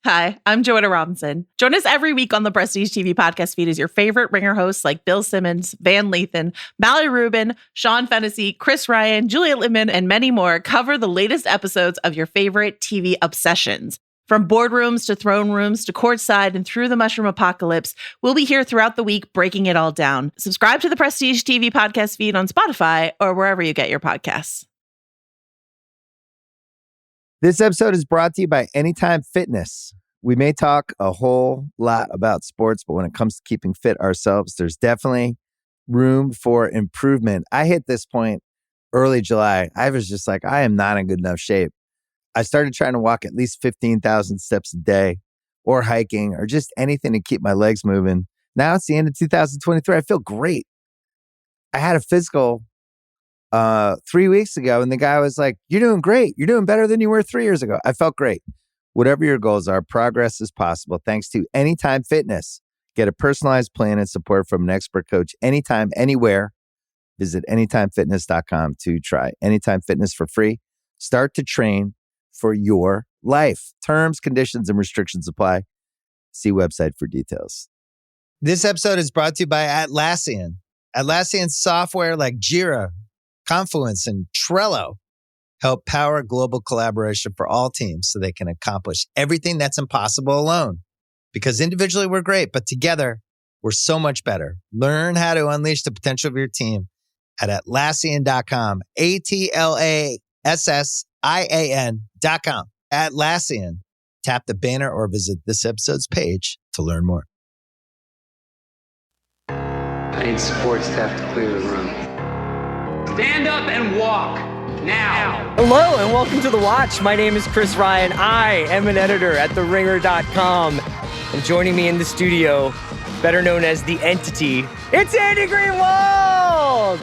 Hi, I'm Joanna Robinson. Join us every week on the Prestige TV podcast feed as your favorite Ringer hosts like Bill Simmons, Van Lathan, Mallory Rubin, Sean Fennessy, Chris Ryan, Juliet Littman, and many more cover the latest episodes of your favorite TV obsessions. From boardrooms to throne rooms to courtside and through the mushroom apocalypse, we'll be here throughout the week breaking it all down. Subscribe to the Prestige TV podcast feed on Spotify or wherever you get your podcasts. This episode is brought to you by Anytime Fitness. We may talk a whole lot about sports, but when it comes to keeping fit ourselves, there's definitely room for improvement. I hit this point early July. I was just like, I am not in good enough shape. I started trying to walk at least 15,000 steps a day or hiking or just anything to keep my legs moving. Now it's the end of 2023. I feel great. I had a physical 3 weeks ago and the guy was like, you're doing great. You're doing better than you were 3 years ago. I felt great. Whatever your goals are, progress is possible thanks to Anytime Fitness. Get a personalized plan and support from an expert coach anytime, anywhere. Visit anytimefitness.com to try Anytime Fitness for free. Start to train for your life. Terms, conditions, and restrictions apply. See website for details. This episode is brought to you by Atlassian. Atlassian software like Jira, Confluence, and Trello help power global collaboration for all teams so they can accomplish everything that's impossible alone. Because individually we're great, but together we're so much better. Learn how to unleash the potential of your team at Atlassian.com. Atlassian.com. Atlassian. Tap the banner or visit this episode's page to learn more. I need supports to have to clear the room. Stand up and walk now. Hello and welcome to The Watch. My name is Chris Ryan. I am an editor at TheRinger.com. And joining me in the studio, better known as The Entity, it's Andy Greenwald!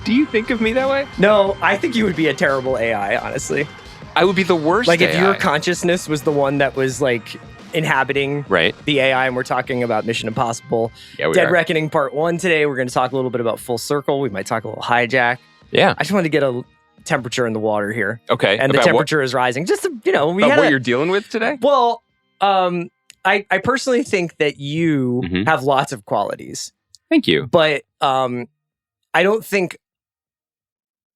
Do you think of me that way? No, I think you would be a terrible AI, honestly. I would be the worst Like AI. if your consciousness was the one that was like inhabiting the AI, and we're talking about Mission Impossible. Yeah, Dead Reckoning Part 1 today. We're going to talk a little bit about Full Circle. We might talk a little Hijack. Yeah. I just wanted to get a temperature in the water here. Okay. And the temperature is rising. Just, what you're dealing with today? Well, I personally think that you have lots of qualities. Thank you. But I don't think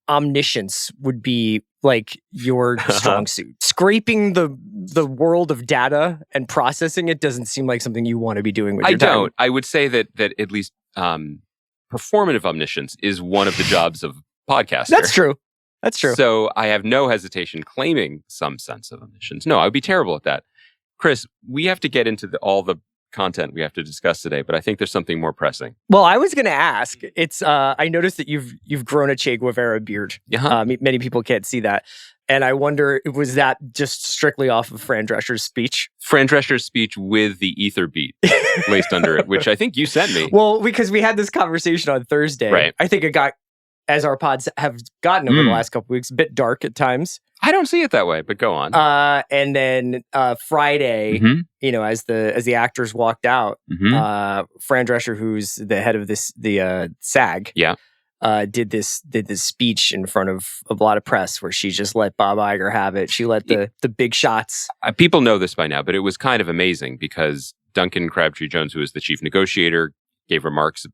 omniscience would be like your strong suit. Scraping the world of data and processing it doesn't seem like something you want to be doing with your time. I don't. I would say that at least performative omniscience is one of the jobs of podcaster. That's true. That's true. So I have no hesitation claiming some sense of omniscience. No, I would be terrible at that. Chris, we have to get into all the content we have to discuss today, but I think there's something more pressing. Well, I was going to ask. It's I noticed that you've grown a Che Guevara beard. Many people can't see that, and I wonder, was that just strictly off of Fran Drescher's speech? Fran Drescher's speech with the ether beat laced under it, which I think you sent me. Well, because we had this conversation on Thursday. Right. I think it got, as our pods have gotten over the last couple weeks, a bit dark at times. I don't see it that way, but go on. And then Friday, as the actors walked out, Fran Drescher, who's the head of the SAG, did this speech in front of a lot of press where she just let Bob Iger have it. She let the big shots. People know this by now, but it was kind of amazing because Duncan Crabtree Jones, who was the chief negotiator, gave remarks,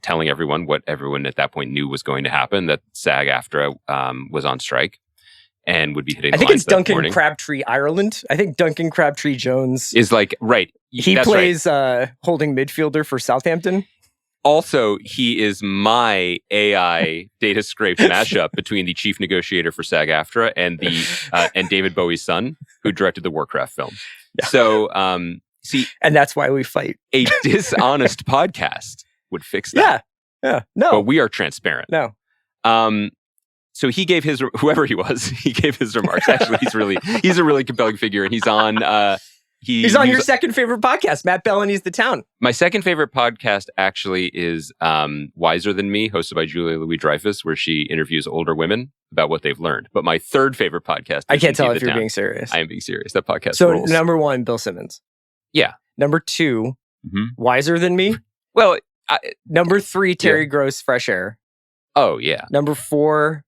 telling everyone what everyone at that point knew was going to happen, that SAG-AFTRA was on strike and would be hitting the I think lines it's Duncan morning. Crabtree Ireland. I think Duncan Crabtree Jones is like, right. He plays holding midfielder for Southampton. Also, he is my AI data scraped mashup between the chief negotiator for SAG-AFTRA and and David Bowie's son, who directed the Warcraft film. Yeah. So, see, and that's why we fight. A dishonest podcast would fix that. Yeah. No, but we are transparent. No. So he gave whoever he was, he gave his remarks. Actually, he's a really compelling figure, and he's on. He's on your second favorite podcast, Matt Bellany's The Town. My second favorite podcast actually is Wiser Than Me, hosted by Julia Louis-Dreyfus, where she interviews older women about what they've learned. But my third favorite podcast is I can't tell if you're Town. being serious. I am being serious. That podcast So rules. Number 1, Bill Simmons. Yeah. Number 2, Wiser Than Me. Well, number 3, Terry Gross, Fresh Air. Oh, yeah. Number 4,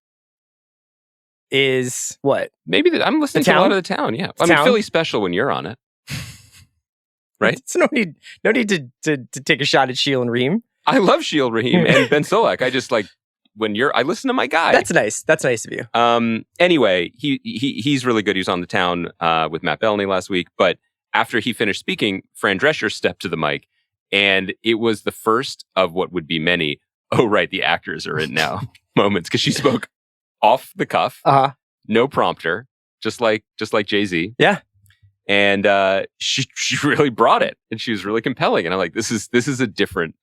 is what? Maybe I'm listening to a lot of The Town. Yeah, I mean Philly Special when you're on it, right? It's no need to take a shot at Sheil and Reem. I love Sheil Rahim and Ben Solak. I just like when I listen to my guy. That's nice. That's nice of you. Anyway, he's really good. He was on The Town with Matt Bellany last week, but after he finished speaking, Fran Drescher stepped to the mic, and it was the first of what would be many, oh right, the actors are in now moments, because she spoke off the cuff, no prompter, just like Jay-Z. Yeah. And she really brought it, and she was really compelling. And I'm like, this is a different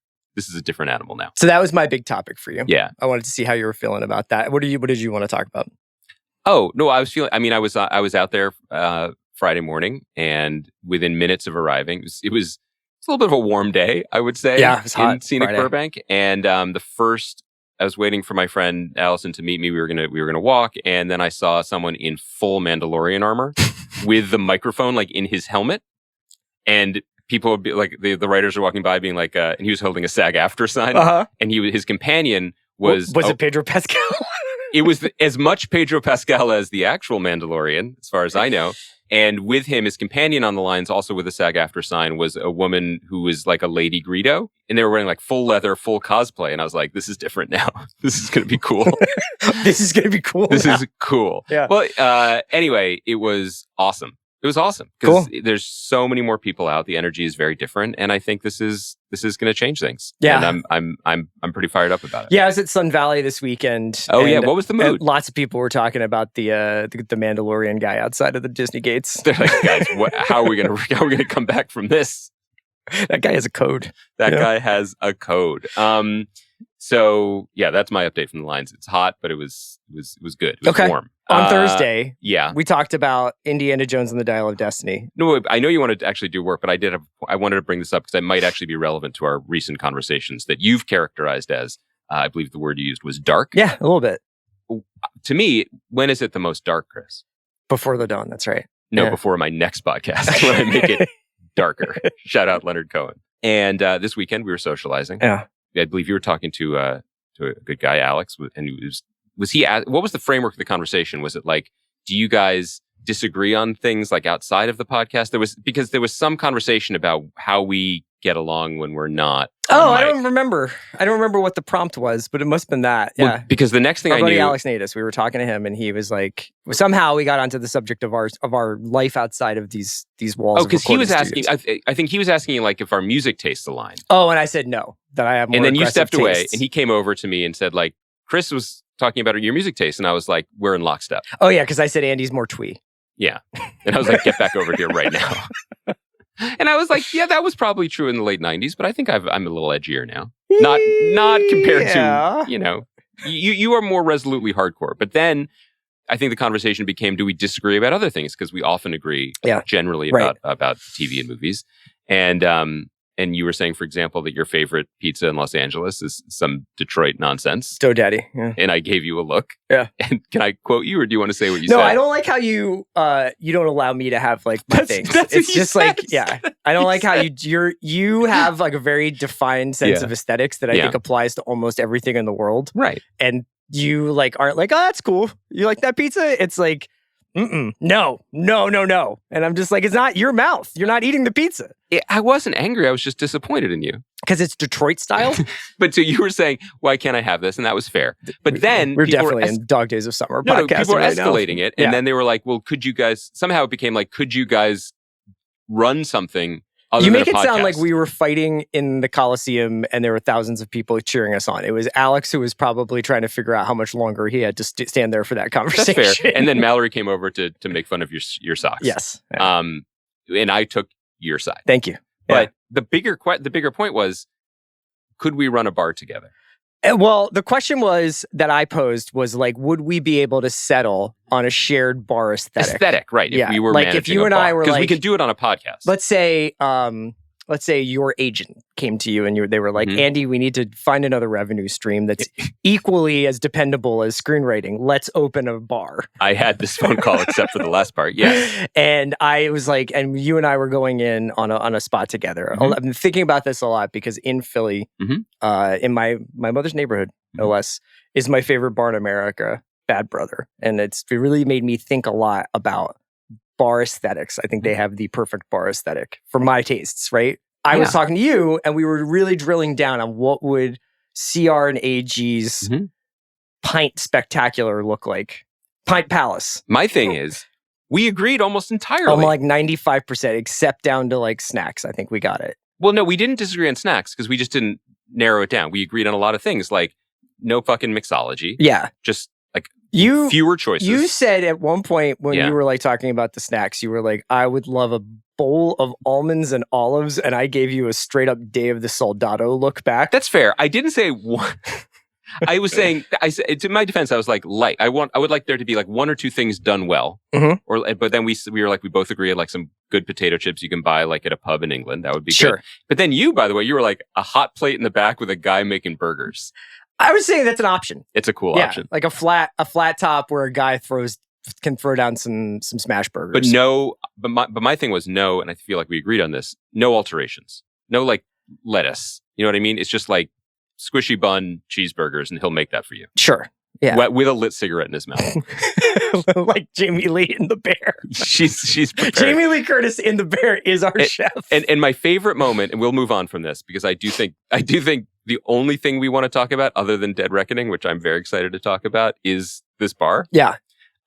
animal now. So that was my big topic for you. Yeah, I wanted to see how you were feeling about that. What did you want to talk about? Oh no, I was out there Friday morning, and within minutes of arriving, it was a little bit of a warm day, I would say. Yeah, it was hot. In scenic Friday. Burbank, and I was waiting for my friend Allison to meet me. We were gonna walk, and then I saw someone in full Mandalorian armor with the microphone like in his helmet, and people would be like, the writers are walking by, being like, and he was holding a SAG-AFTRA sign, and his companion was it Pedro Pascal? It was as much Pedro Pascal as the actual Mandalorian, as far as I know. And with him, his companion on the lines, also with a SAG-AFTRA sign, was a woman who was like a Lady Greedo. And they were wearing like full leather, full cosplay. And I was like, this is different now. This is going to be cool. This is going to be cool. This is cool. Yeah. Well, anyway, it was awesome. It was awesome. Because there's so many more people out. The energy is very different. And I think this is going to change things. Yeah. And I'm pretty fired up about it. Yeah, I was at Sun Valley this weekend. Oh, yeah. What was the mood? Lots of people were talking about the Mandalorian guy outside of the Disney gates. They're like, guys, how are we gonna come back from this? That guy has a code. That guy has a code. So yeah, that's my update from the lines. It's hot, but it was good. It was warm. On Thursday, yeah, we talked about Indiana Jones and the Dial of Destiny. No, I know you wanted to actually do work, but I wanted to bring this up because it might actually be relevant to our recent conversations that you've characterized as, I believe the word you used was dark. Yeah, a little bit. To me, when is it the most dark, Chris? Before the dawn, that's right. No, before my next podcast when I make it darker. Shout out Leonard Cohen. And this weekend we were socializing. Yeah. I believe you were talking to a good guy, Alex, and was he? What was the framework of the conversation? Was it like, do you guys disagree on things like outside of the podcast? Because there was some conversation about how we get along when we're not. Oh, I don't remember. I don't remember what the prompt was, but it must have been that. Yeah. Well, because the next thing our buddy knew, Alex Nadis, we were talking to him, and he was like, somehow we got onto the subject of our life outside of these walls. Oh, because he was asking. I think he was asking like if our music tastes align. Oh, and I said no, that I have more. And then you stepped away, tastes. and he came over to me and said, like, Chris was talking about your music taste, and I was like, we're in lockstep. Oh yeah, because I said Andy's more twee. Yeah, and I was like, get back over here right now. And I was like, yeah, that was probably true in the late 90s, but I think I'm a little edgier now. Not compared to, you are more resolutely hardcore. But then I think the conversation became, do we disagree about other things? Because we often agree generally about TV and movies. And you were saying, for example, that your favorite pizza in Los Angeles is some Detroit nonsense. Dough Daddy. Yeah. And I gave you a look. Yeah. And can I quote you, or do you want to say what you said? No, I don't like how you don't allow me to have like my things. It's just like, I don't like how you have like a very defined sense of aesthetics that I think applies to almost everything in the world. Right. And you like aren't like, oh, that's cool. You like that pizza? It's like, no. And I'm just like, it's not your mouth. You're not eating the pizza. I wasn't angry. I was just disappointed in you. Because it's Detroit style? But so you were saying, why can't I have this? And that was fair. But then we're definitely in Dog Days of Summer podcast. People were escalating it. And then they were like, well, could you guys, somehow it became like, could you guys run something other you than make a it podcast? Sound like we were fighting in the Coliseum and there were thousands of people cheering us on. It was Alex who was probably trying to figure out how much longer he had to stand there for that conversation. That's fair. And then Mallory came over to make fun of your socks. Yes. Yeah. And I took your side. Thank you. But the bigger point was, could we run a bar together? Well, the question that I posed was like, would we be able to settle on a shared bar aesthetic? Right? If we were like if you and I were because like, we could do it on a podcast. Let's say your agent came to you and they were like, Andy, we need to find another revenue stream that's equally as dependable as screenwriting. Let's open a bar. I had this phone call except for the last part. Yeah. And I was like, and you and I were going in on a spot together. I've been thinking about this a lot because in Philly, in my mother's neighborhood, no less, is my favorite bar in America. Bad Brother. And it really made me think a lot about bar aesthetics. I think they have the perfect bar aesthetic for my tastes, right? I was talking to you and we were really drilling down on what would CR and AG's Pint Spectacular look like. Pint Palace. My thing is, we agreed almost entirely. I'm like 95%, except down to like snacks. I think we got it. Well, no, we didn't disagree on snacks because we just didn't narrow it down. We agreed on a lot of things, like no fucking mixology. Yeah. Just like fewer choices. You said at one point when you were like talking about the snacks, you were like, I would love a bowl of almonds and olives, and I gave you a straight up Day of the Soldado look back. That's fair. I didn't say one. I was saying, to my defense, I was like, light. I would like there to be like one or two things done well. But then we were like, we both agree on like some good potato chips you can buy like at a pub in England. That would be good. But then you, by the way, you were like a hot plate in the back with a guy making burgers. I was saying that's an option. It's a cool option. Like a flat top where a guy can throw down some smash burgers. But my thing was no, and I feel like we agreed on this. No alterations. No like lettuce. You know what I mean? It's just like squishy bun cheeseburgers, and he'll make that for you. Sure. Yeah. With a lit cigarette in his mouth. Like Jamie Lee in The Bear. She's prepared. Jamie Lee Curtis in The Bear is our chef. And my favorite moment, and we'll move on from this because I do think the only thing we want to talk about other than Dead Reckoning, which I'm very excited to talk about, is this bar. Yeah.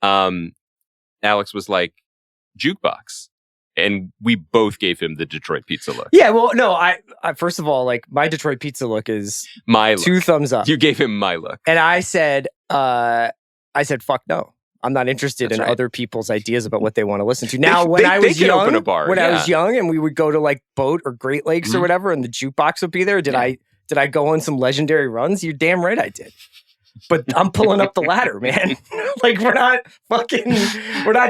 Alex was like, jukebox. And we both gave him the Detroit pizza look. Yeah, well, no, I first of all, like my Detroit pizza look is my look. 2 thumbs up. You gave him my look. And I said, fuck no. I'm not interested in other people's ideas about what they want to listen to. Now, when I was young, open a bar, I was young and we would go to like Boat or Great Lakes or whatever, and the jukebox would be there. Did I go on some legendary runs? You're damn right I did. But I'm pulling up the ladder, man. Like we're not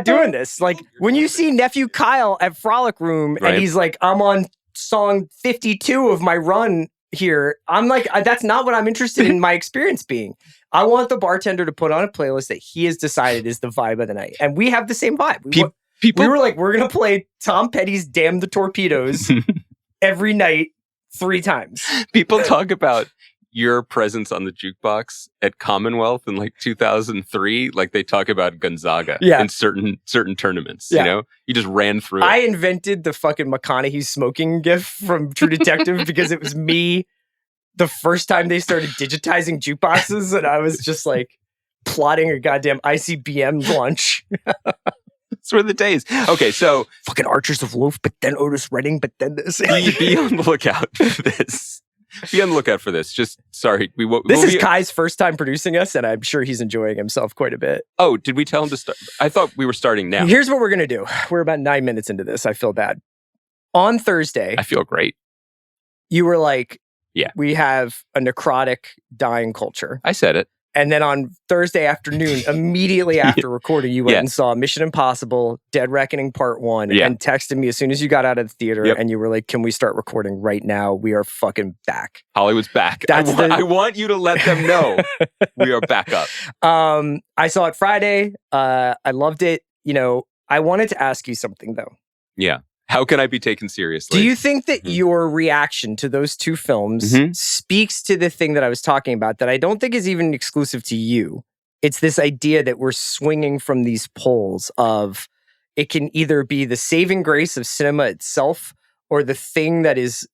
doing this. Like when you see nephew Kyle at Frolic Room and he's like, I'm on song 52 of my run here. I'm like, that's not what I'm interested in my experience being. I want the bartender to put on a playlist that he has decided is the vibe of the night. And we have the same vibe. We were like, we're going to play Tom Petty's Damn the Torpedoes every night 3 times. People talk about your presence on the jukebox at Commonwealth in like 2003, like they talk about Gonzaga in certain tournaments. You know, you just ran through. I invented the fucking McConaughey smoking gif from True Detective because it was me the first time they started digitizing jukeboxes, and I was just like plotting a goddamn ICBM launch. Those were the days. Okay, so fucking Archers of Loaf, but then Otis Redding, but then this. Be on the lookout for this. Be on the lookout for this. Just sorry. This is Kai's first time producing us, and I'm sure he's enjoying himself quite a bit. Oh, did we tell him to start? I thought we were starting now. Here's what we're going to do. We're about 9 minutes into this. I feel bad. On Thursday. I feel great. You were like, we have a necrotic dying culture. I said it. And then on Thursday afternoon, immediately after recording, you went and saw Mission Impossible, Dead Reckoning Part 1, and texted me as soon as you got out of the theater, and you were like, can we start recording right now? We are fucking back. Hollywood's back. I want you to let them know we are back up. I saw it Friday. I loved it. You know, I wanted to ask you something, though. Yeah. How can I be taken seriously? Do you think that your reaction to those 2 films speaks to the thing that I was talking about that I don't think is even exclusive to you? It's this idea that we're swinging from these poles of it can either be the saving grace of cinema itself or the thing that is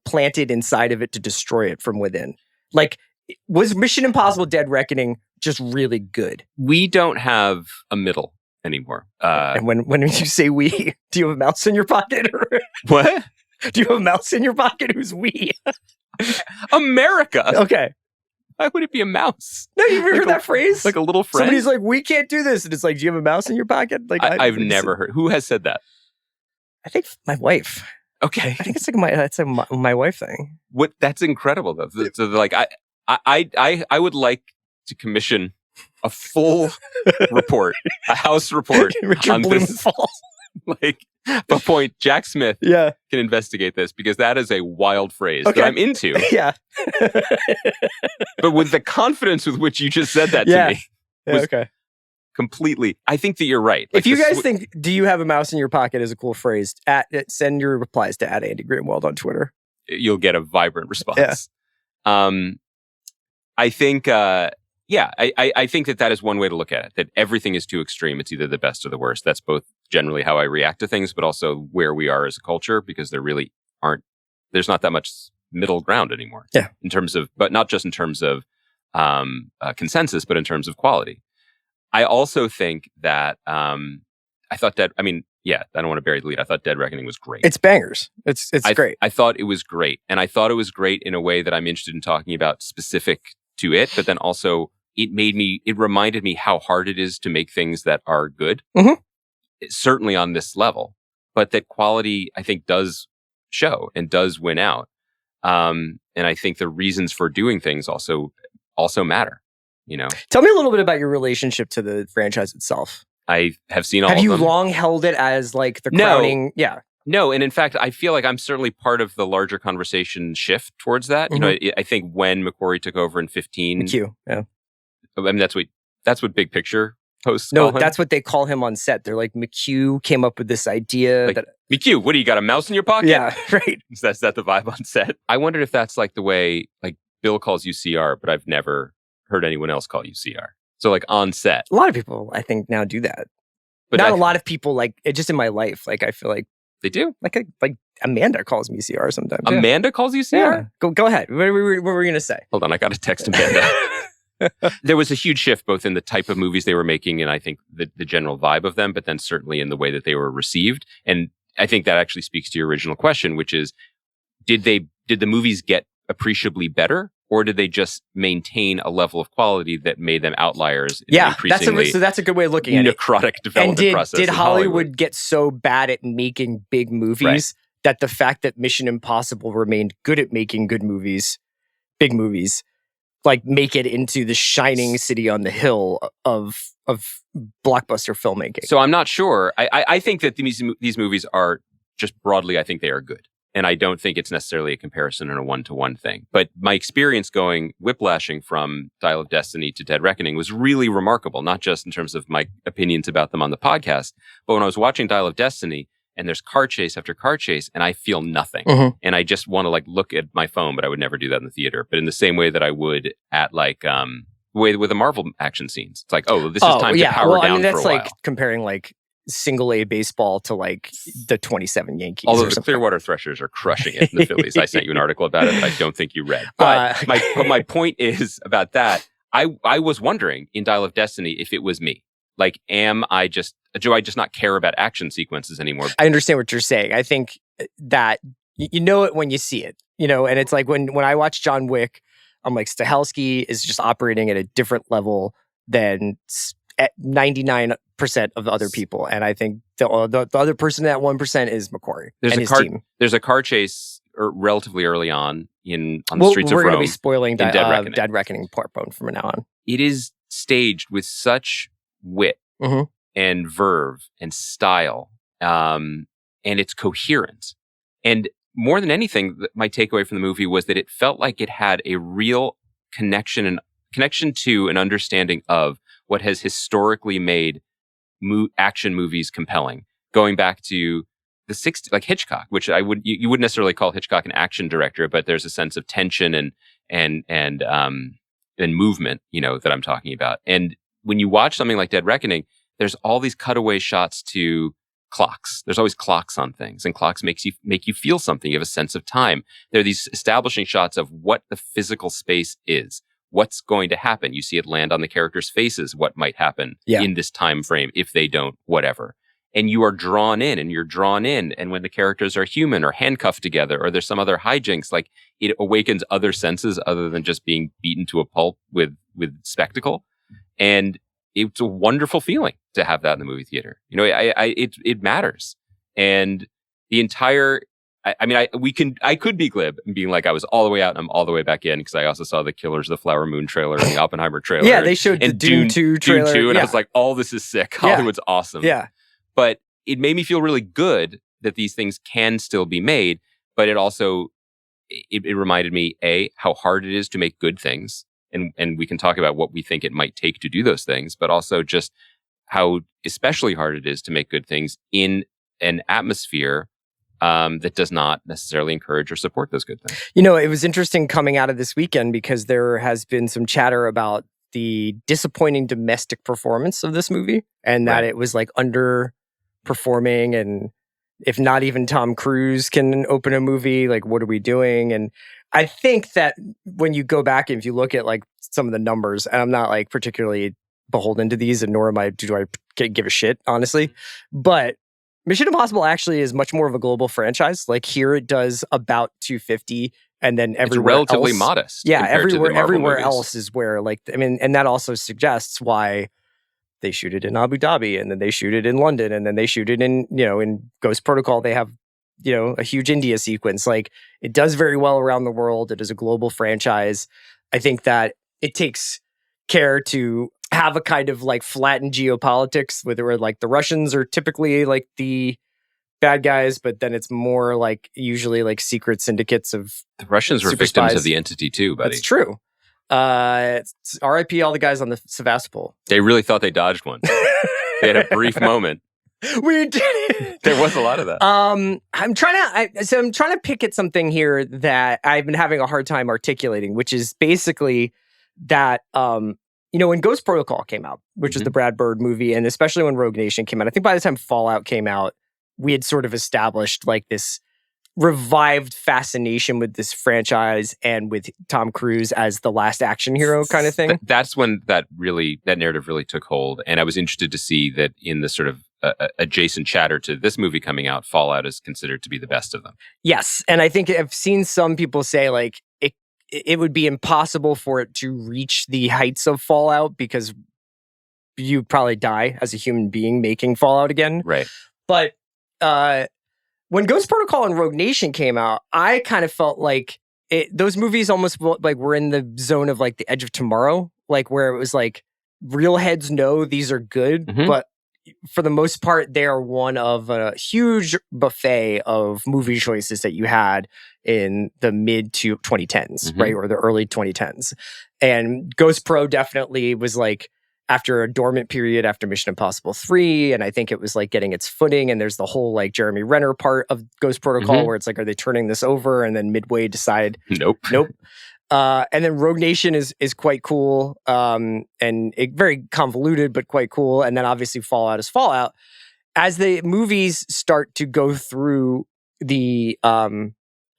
planted inside of it to destroy it from within. Like, was Mission Impossible Dead Reckoning just really good? We don't have a middle anymore. And when you say we, do you have a mouse in your pocket? What? Do you have a mouse in your pocket who's we? America. Okay. Why would it be a mouse? No, you've ever heard that phrase? Like a little friend? Somebody's like, we can't do this. And it's like, do you have a mouse in your pocket? Like I've never heard. Who has said that? I think my wife. Okay. I think it's like my wife thing. What? That's incredible though. So like I would like to commission a full report, a house report on this. Like, but point, Jack Smith can investigate this because that is a wild phrase that I'm into. Yeah. But with the confidence with which you just said that to me. Was completely. I think that you're right. Like if you guys think, do you have a mouse in your pocket is a cool phrase, send your replies to @Andy Greenwald on Twitter. You'll get a vibrant response. Yeah. I think, Yeah, I think that is one way to look at it, that everything is too extreme. It's either the best or the worst. That's both generally how I react to things, but also where we are as a culture, because there's not that much middle ground anymore. Yeah. In terms of, but not just in terms of consensus, but in terms of quality. I also think that I thought that, I don't want to bury the lead. I thought Dead Reckoning was great. It's bangers. It's great. I thought it was great. And I thought it was great in a way that I'm interested in talking about specific to it, but then also it reminded me how hard it is to make things that are good, certainly on this level, but that quality, I think, does show and does win out. And I think the reasons for doing things also matter, Tell me a little bit about your relationship to the franchise itself. I have seen all of them. Have you long held it as like the crowning? Yeah. No, and in fact, I feel like I'm certainly part of the larger conversation shift towards that. I think when McQuarrie took over in 15... McHugh, yeah. I mean, that's what Big Picture hosts call him. That's what they call him on set. They're like, McHugh came up with this idea that... McHugh, what do you got, a mouse in your pocket? Yeah, right. Is that the vibe on set? I wondered if that's like the way, like, Bill calls you CR, but I've never heard anyone else call you CR. So like on set. A lot of people, I think, now do that. But not a lot of people, like, it just in my life, like, I feel like... They do? Like Amanda calls me CR sometimes. Amanda calls you CR? Yeah. Go ahead. What were we going to say? Hold on, I got to text Amanda. There was a huge shift both in the type of movies they were making and I think the general vibe of them, but then certainly in the way that they were received. And I think that actually speaks to your original question, which is, did the movies get appreciably better, or did they just maintain a level of quality that made them outliers? In That's a good way of looking at it. Necrotic development process. Did Hollywood get so bad at making big movies that the fact that Mission Impossible remained good at making good movies, big movies, like make it into the shining city on the hill of blockbuster filmmaking? So I'm not sure. I think that these movies are just broadly, I think they are good. And I don't think it's necessarily a comparison and a one-to-one thing. But my experience going whiplashing from Dial of Destiny to Dead Reckoning was really remarkable, not just in terms of my opinions about them on the podcast, but when I was watching Dial of Destiny and there's car chase after car chase and I feel nothing. And I just want to like look at my phone, but I would never do that in the theater. But in the same way that I would at like with the Marvel action scenes. It's like, this is time to power down that's for a while. Like comparing like single A baseball to like the 27 Yankees. Although the Clearwater Threshers are crushing it in the Phillies. I sent you an article about it that I don't think you read. But my point is about that. I was wondering in Dial of Destiny if it was me. Like, do I just not care about action sequences anymore? I understand what you're saying. I think that you know it when you see it, and it's like when I watch John Wick, I'm like, Stahelski is just operating at a different level than 99% of the other people. And I think the other person, that 1%, is McQuarrie and his team. There's a car chase relatively early on the streets of Rome. We're going to be spoiling Dead Reckoning part from now on. It is staged with such wit and verve and style, and it's coherent. And more than anything, my takeaway from the movie was that it felt like it had a real connection to an understanding of what has historically made action movies compelling. Going back to the 60s, like Hitchcock, which you wouldn't necessarily call Hitchcock an action director, but there's a sense of tension and movement, that I'm talking about. And when you watch something like Dead Reckoning, there's all these cutaway shots to clocks. There's always clocks on things, and clocks make you feel something. You have a sense of time. There are these establishing shots of what the physical space is. What's going to happen? You see it land on the characters' faces. What might happen in this time frame if they don't, whatever. And you are drawn in, and you're drawn in. And when the characters are human or handcuffed together, or there's some other hijinks, like it awakens other senses other than just being beaten to a pulp with spectacle. And it's a wonderful feeling to have that in the movie theater. It matters. And the entire. I could be glib and being like I was all the way out and I'm all the way back in, because I also saw the Killers of the Flower Moon trailer and the Oppenheimer trailer. Yeah, they showed the Dune 2 trailer. Dune 2, and I was like, all this is sick. Hollywood's awesome. Yeah. But it made me feel really good that these things can still be made. But it also, it reminded me, how hard it is to make good things. And we can talk about what we think it might take to do those things, but also just how especially hard it is to make good things in an atmosphere that does not necessarily encourage or support those good things. It was interesting coming out of this weekend because there has been some chatter about the disappointing domestic performance of this movie, and that it was like underperforming, and if not even Tom Cruise can open a movie, like what are we doing? And I think that when you go back and if you look at like some of the numbers, and I'm not like particularly beholden to these, and nor do I give a shit, honestly, but Mission Impossible actually is much more of a global franchise. Like here it does about 250, and then everywhere it's relatively else, modest. Yeah, everywhere movies. else is where like, I mean, and that also suggests why they shoot it in Abu Dhabi, and then they shoot it in London, and then they shoot it in, in Ghost Protocol, they have, a huge India sequence. Like it does very well around the world. It is a global franchise. I think that it takes care to have a kind of like flattened geopolitics where like the Russians are typically like the bad guys, but then it's more like usually like secret syndicates of the Russians were victims spies. Of the entity too, buddy. That's true. It's RIP all the guys on the Sevastopol. They really thought they dodged one. They had a brief moment. We did it. There was a lot of that. I'm trying to pick at something here that I've been having a hard time articulating, which is basically that when Ghost Protocol came out, which is the Brad Bird movie, and especially when Rogue Nation came out, I think by the time Fallout came out, we had sort of established like this revived fascination with this franchise and with Tom Cruise as the last action hero kind of thing. That's when that narrative really took hold. And I was interested to see that in the sort of adjacent chatter to this movie coming out, Fallout is considered to be the best of them. Yes. And I think I've seen some people say like it would be impossible for it to reach the heights of Fallout because you probably die as a human being making Fallout again. Right. But when Ghost Protocol and Rogue Nation came out, I kind of felt like those movies almost like were in the zone of like the Edge of Tomorrow, like where it was like real heads know these are good, but for the most part, they are one of a huge buffet of movie choices that you had in the mid to 2010s, right? Or the early 2010s. And Ghost Pro definitely was like after a dormant period after Mission Impossible 3. And I think it was like getting its footing. And there's the whole like Jeremy Renner part of Ghost Protocol where it's like, are they turning this over? And then midway decide, nope. And then Rogue Nation is quite cool, and very convoluted, but quite cool. And then obviously Fallout is Fallout. As the movies start to go through the,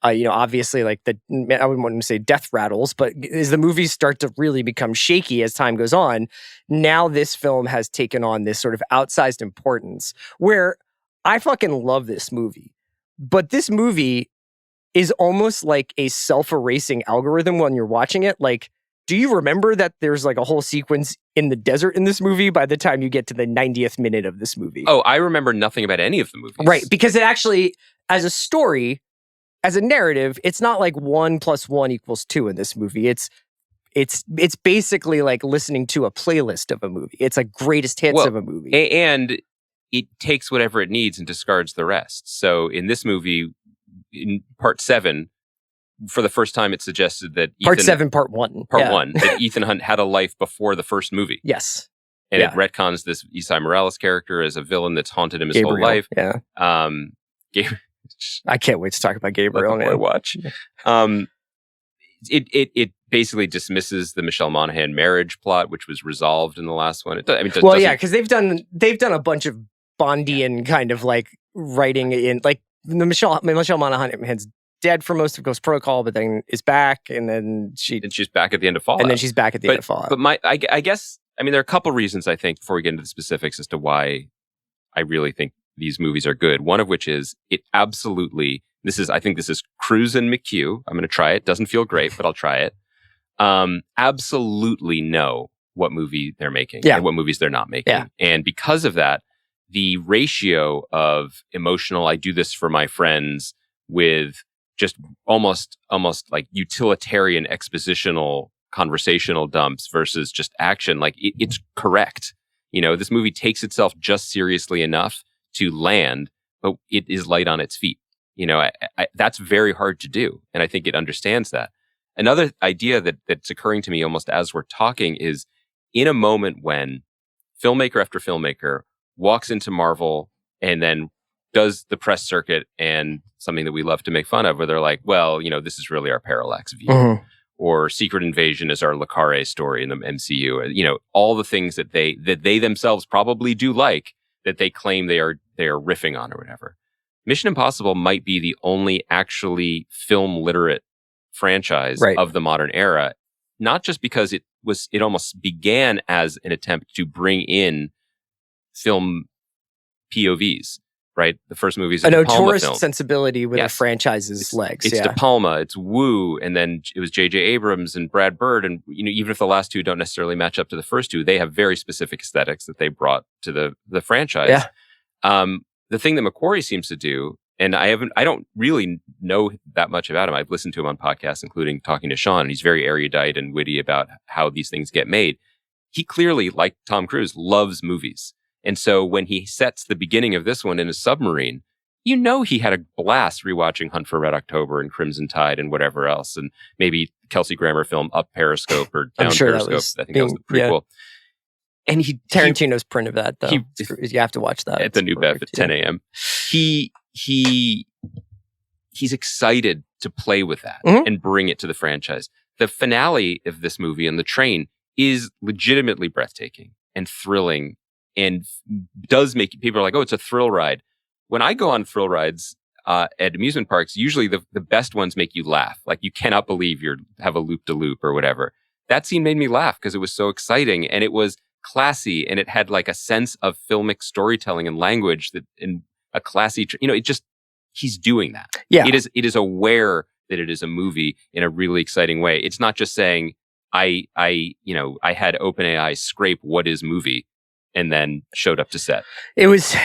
obviously like I wouldn't want to say death rattles, but as the movies start to really become shaky as time goes on, now this film has taken on this sort of outsized importance where I fucking love this movie. But this movie is almost like a self-erasing algorithm when you're watching it. Like, do you remember that there's like a whole sequence in the desert in this movie by the time you get to the 90th minute of this movie? Oh, I remember nothing about any of the movies. Right, because it actually, as a story, as a narrative, it's not like 1 + 1 = 2 in this movie. It's basically like listening to a playlist of a movie. It's like greatest hits of a movie. And it takes whatever it needs and discards the rest. So in this movie, in part 7, for the first time, it suggested that part 1, that Ethan Hunt had a life before the first movie. Yes, and it retcons this Isai Morales character as a villain that's haunted him his Gabriel, whole life. Yeah, I can't wait to talk about Gabriel. Let the boy watch. It basically dismisses the Michelle Monaghan marriage plot, which was resolved in the last one. Because they've done a bunch of Bondian kind of like writing in like. The Michelle Monaghan's dead for most of Ghost Protocol, but then is back, and then she's back at the end of Fallout. And then she's back at the end of Fallout. But I guess there are a couple reasons I think before we get into the specifics as to why I really think these movies are good. One of which is it absolutely. I think this is Cruise and McHugh. I'm going to try it. Doesn't feel great, but I'll try it. Absolutely know what movie they're making and what movies they're not making, and because of that. The ratio of emotional, I do this for my friends, with just almost like utilitarian expositional conversational dumps versus just action, like it's correct. This movie takes itself just seriously enough to land, but it is light on its feet. That's very hard to do. And I think it understands that. Another idea that's occurring to me almost as we're talking is in a moment when filmmaker after filmmaker walks into Marvel and then does the press circuit and something that we love to make fun of where they're like, well, this is really our parallax view. or Secret Invasion is our Le Carré story in the MCU. You know, all the things that they themselves probably do like, that they claim they are riffing on or whatever. Mission Impossible might be the only actually film literate franchise of the modern era, not just because it almost began as an attempt to bring in film POVs, right? The first movies, a De Palma notorious film. sensibility with a franchise's legs. It's De Palma, it's Woo, and then it was J.J. Abrams and Brad Bird, and you know, even if the last two don't necessarily match up to the first two, they have very specific aesthetics that they brought to the franchise. Yeah. The thing that McQuarrie seems to do, and I don't really know that much about him. I've listened to him on podcasts, including talking to Sean, and he's very erudite and witty about how these things get made. He clearly, like Tom Cruise, loves movies. And so when he sets the beginning of this one in a submarine, you know he had a blast rewatching Hunt for Red October and Crimson Tide and whatever else, and maybe Kelsey Grammer film Up Periscope or Down Periscope. I think that was the prequel. Yeah. And Tarantino's print of that, though. You have to watch that. At the New Bev at 10 a.m. He's excited to play with that and bring it to the franchise. The finale of this movie on the train is legitimately breathtaking and thrilling, and does make people are like, oh, it's a thrill ride. When I go on thrill rides at amusement parks, usually the best ones make you laugh. Like, you cannot believe you have a loop-de-loop or whatever. That scene made me laugh because it was so exciting, and it was classy, and it had like a sense of filmic storytelling and language that in a classy, he's doing that. Yeah. It is aware that it is a movie in a really exciting way. It's not just saying, I had OpenAI scrape what is movie and then showed up to set. It was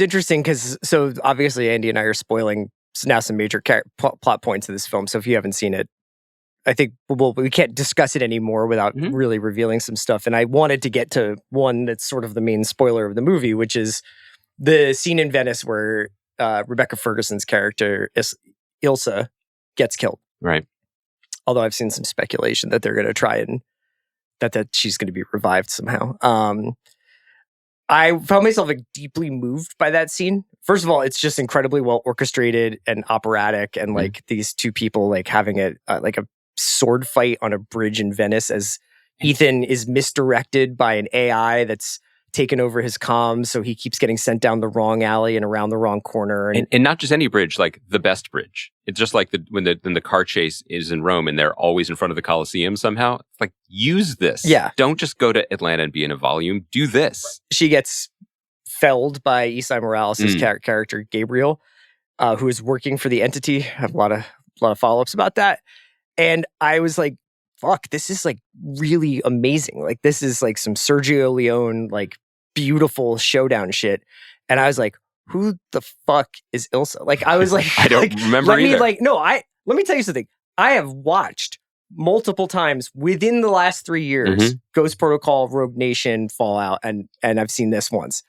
interesting because, so obviously Andy and I are spoiling now some major plot points of this film. So if you haven't seen it, I think we can't discuss it anymore without really revealing some stuff. And I wanted to get to one that's sort of the main spoiler of the movie, which is the scene in Venice where Rebecca Ferguson's character, Ilsa, gets killed. Right. Although I've seen some speculation that they're going to try and that she's going to be revived somehow. I found myself deeply moved by that scene. First of all, it's just incredibly well orchestrated and operatic, and like these two people like having a sword fight on a bridge in Venice as Ethan is misdirected by an AI that's taken over his comms, so he keeps getting sent down the wrong alley and around the wrong corner. And not just any bridge, like the best bridge. It's just like when the car chase is in Rome and they're always in front of the Colosseum somehow. It's like, use this. Yeah. Don't just go to Atlanta and be in a volume. Do this. She gets felled by Esai Morales' character, Gabriel, who is working for the entity. I have a lot of follow-ups about that. And I was like, fuck, this is like really amazing. Like, this is like some Sergio Leone, like, beautiful showdown shit. And I was like, who the fuck is Ilsa? Like, I was like, I don't remember either. Let me tell you something. I have watched multiple times within the last 3 years, Ghost Protocol, Rogue Nation, Fallout, and I've seen this once.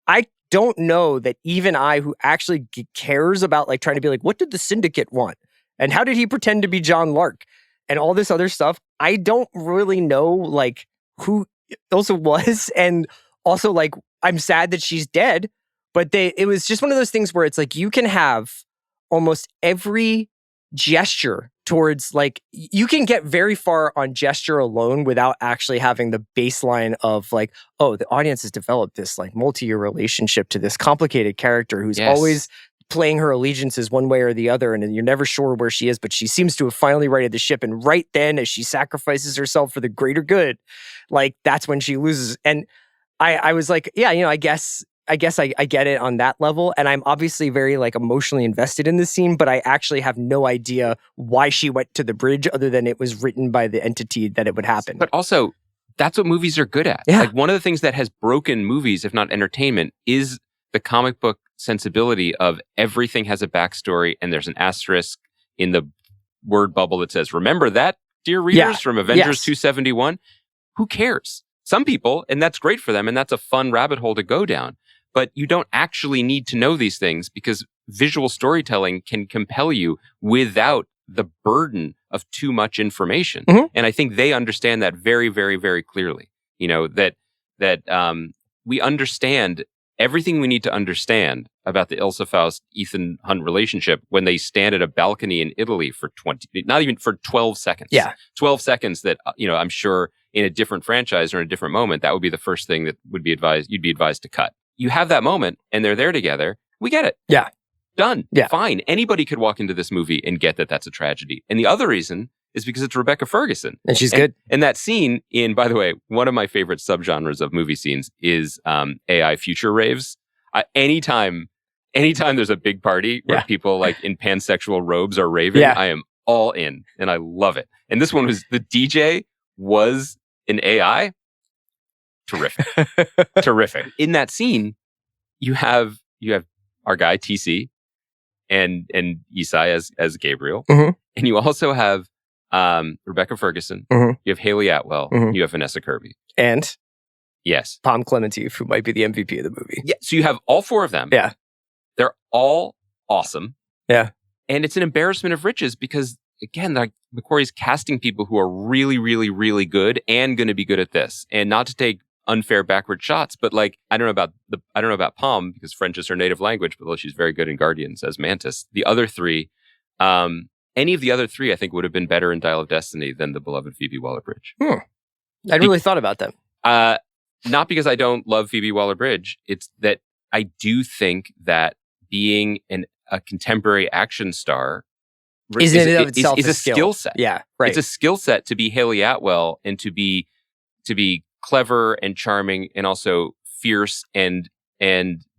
I don't know that even I, who actually cares about like trying to be like, what did the Syndicate want? And how did he pretend to be John Lark? And all this other stuff. I don't really know like who Ilsa was. And also, like, I'm sad that she's dead. But it was just one of those things where it's like, you can have almost every gesture towards, like, you can get very far on gesture alone without actually having the baseline of like, oh, the audience has developed this like multi-year relationship to this complicated character who's always playing her allegiances one way or the other, and you're never sure where she is, but she seems to have finally righted the ship. And right then, as she sacrifices herself for the greater good, like, that's when she loses. And I was like, yeah, I guess I get it on that level. And I'm obviously very like emotionally invested in this scene, but I actually have no idea why she went to the bridge other than it was written by the entity that it would happen. But also, that's what movies are good at. Yeah. Like, one of the things that has broken movies, if not entertainment, is the comic book sensibility of everything has a backstory, and there's an asterisk in the word bubble that says, remember that, dear readers, from Avengers 271? Who cares? Some people, and that's great for them, and that's a fun rabbit hole to go down. But you don't actually need to know these things, because visual storytelling can compel you without the burden of too much information. And I think they understand that very, very, very clearly. That we understand everything we need to understand about the Ilsa Faust-Ethan Hunt relationship when they stand at a balcony in Italy for 12 seconds. Yeah. 12 seconds that, I'm sure in a different franchise or in a different moment, that would be the first thing that you'd be advised to cut. You have that moment and they're there together. We get it. Yeah. Done. Yeah. Fine. Anybody could walk into this movie and get that that's a tragedy. And the other reason is because it's Rebecca Ferguson. And she's good. And that scene by the way, one of my favorite subgenres of movie scenes is AI future raves. Anytime there's a big party where people like in pansexual robes are raving, I am all in and I love it. And this one was, the DJ was an AI. Terrific. Terrific. In that scene, you have our guy TC and Isai as Gabriel. Mm-hmm. And you also have Rebecca Ferguson. Mm-hmm. You have Haley Atwell. Mm-hmm. You have Vanessa Kirby. And yes, Pom Klementieff, who might be the MVP of the movie. Yeah. So you have all four of them. Yeah. They're all awesome. Yeah. And it's an embarrassment of riches because, again, like McQuarrie's casting people who are really, really, really good and going to be good at this. And not to take unfair backward shots, but like I don't know about Pom because French is her native language, but she's very good in Guardians as Mantis. The other three, any of the other three, I think would have been better in Dial of Destiny than the beloved Phoebe Waller-Bridge. I really thought about that. Not because I don't love Phoebe Waller-Bridge. It's that I do think that being a contemporary action star is a skill set. Yeah, right. It's a skill set to be Haley Atwell and to be clever and charming and also fierce and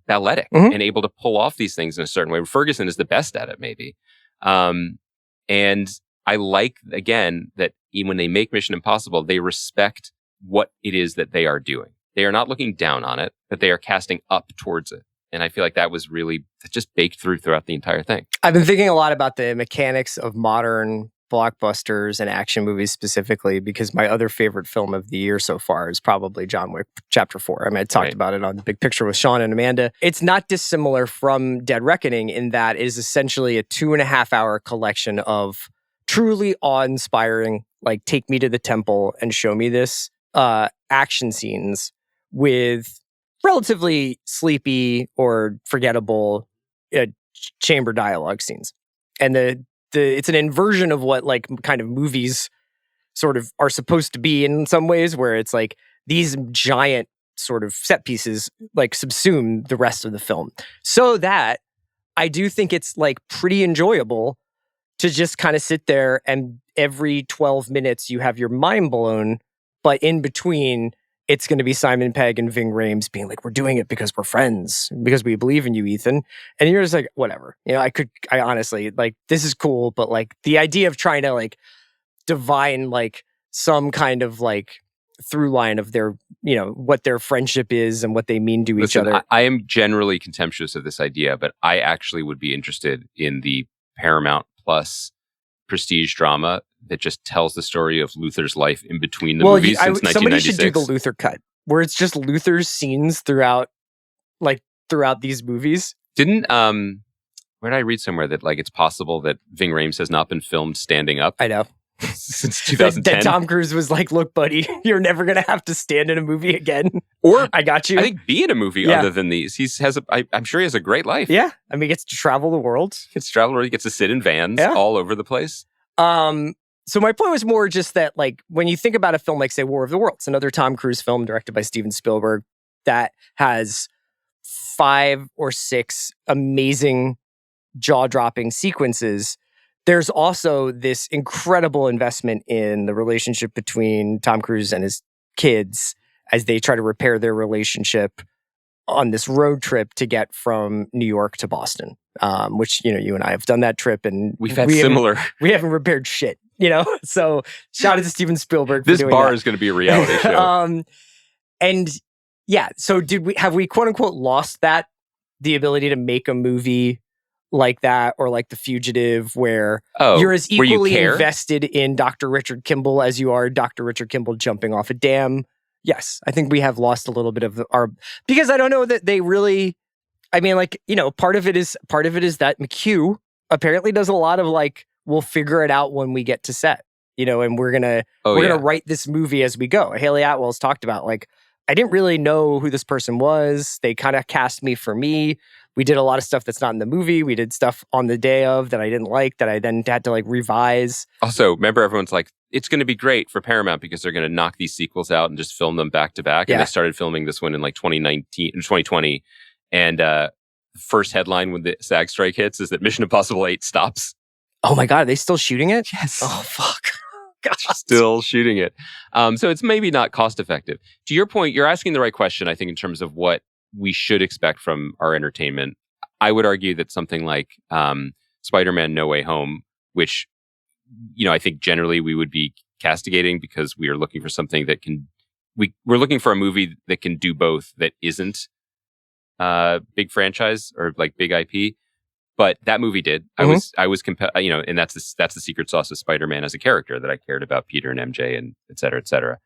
balletic and able to pull off these things in a certain way. Ferguson is the best at it, maybe. And I like, again, that when they make Mission Impossible, they respect what it is that they are doing. They are not looking down on it, but they are casting up towards it. And I feel like that was really just baked throughout the entire thing. I've been thinking a lot about the mechanics of modern blockbusters and action movies specifically, because my other favorite film of the year so far is probably John Wick Chapter 4. I mean, I talked about it on Big Picture with Sean and Amanda. It's not dissimilar from Dead Reckoning in that it is essentially a 2.5-hour collection of truly awe-inspiring, like take me to the temple and show me this action scenes with relatively sleepy or forgettable chamber dialogue scenes. And it's an inversion of what like kind of movies sort of are supposed to be in some ways, where it's like these giant sort of set pieces like subsume the rest of the film. So that I do think it's like pretty enjoyable to just kind of sit there and every 12 minutes you have your mind blown, but in between it's going to be Simon Pegg and Ving Rhames being like, we're doing it because we're friends, because we believe in you, Ethan. And you're just like, whatever. I honestly, like, this is cool, but like the idea of trying to like divine like some kind of like through line of their, what their friendship is and what they mean to each other. I am generally contemptuous of this idea, but I actually would be interested in the Paramount Plus prestige drama that just tells the story of Luther's life in between the movies since 1996. Somebody should do the Luther cut, where it's just Luther's scenes throughout these movies. Didn't where did I read somewhere that like it's possible that Ving Rhames has not been filmed standing up? I know. Since 2010. That Tom Cruise was like, look, buddy, you're never going to have to stand in a movie again. Or I got you. I think be in a movie other than these. I'm sure he has a great life. Yeah. I mean, he gets to travel the world. He gets to sit in vans all over the place. So my point was more just that, like, when you think about a film like, say, War of the Worlds, another Tom Cruise film directed by Steven Spielberg that has 5 or 6 amazing jaw-dropping sequences, there's also this incredible investment in the relationship between Tom Cruise and his kids as they try to repair their relationship on this road trip to get from New York to Boston, which, you and I have done that trip and we haven't repaired shit, so shout out to Steven Spielberg. This bar is going to be a reality show. And yeah, so have we quote unquote lost the ability to make a movie like that, or like The Fugitive, where you're as equally invested in Dr. Richard Kimball as you are Dr. Richard Kimball jumping off a dam? Yes, I think we have lost a little bit of because I don't know that they really, I mean, like, part of it is that McHugh apparently does a lot of like, we'll figure it out when we get to set, and we're gonna write this movie as we go. Haley Atwell's talked about like, I didn't really know who this person was. They kind of cast me for me. We did a lot of stuff that's not in the movie. We did stuff on the day of that I didn't like that I then had to like revise. Also, remember everyone's like, it's going to be great for Paramount because they're going to knock these sequels out and just film them back to back. And they started filming this one in like 2020. And first headline when the SAG strike hits is that Mission Impossible 8 stops. Oh my God, are they still shooting it? Yes. Oh, fuck. God. Still shooting it. So it's maybe not cost effective. To your point, you're asking the right question, I think, in terms of what we should expect from our entertainment. I would argue that something like Spider-Man No Way Home, which, I think generally we would be castigating because we are looking for something that can, we're looking for a movie that can do both, that isn't big franchise or like big IP. But that movie did. Mm-hmm. I was compelled, and that's the secret sauce of Spider-Man as a character, that I cared about Peter and MJ and et cetera, et cetera.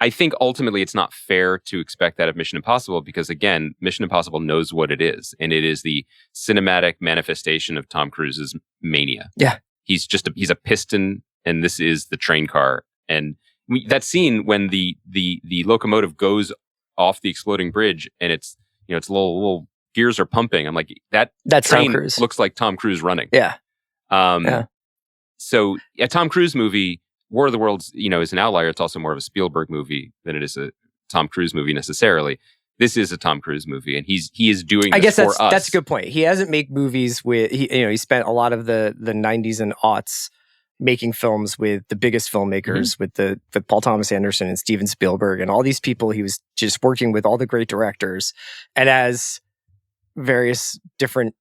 I think ultimately it's not fair to expect that of Mission Impossible because, again, Mission Impossible knows what it is, and it is the cinematic manifestation of Tom Cruise's mania. Yeah. He's a piston, and this is the train car. And that scene when the locomotive goes off the exploding bridge and it's little gears are pumping. I'm like, that train Tom Cruise. looks like Tom Cruise running. Yeah. So a Tom Cruise movie, War of the Worlds, is an outlier. It's also more of a Spielberg movie than it is a Tom Cruise movie necessarily. This is a Tom Cruise movie, and he is doing this I guess for us. That's a good point. He hasn't made movies with, he spent a lot of the 90s and aughts making films with the biggest filmmakers, with Paul Thomas Anderson and Steven Spielberg and all these people. He was just working with all the great directors. And as various different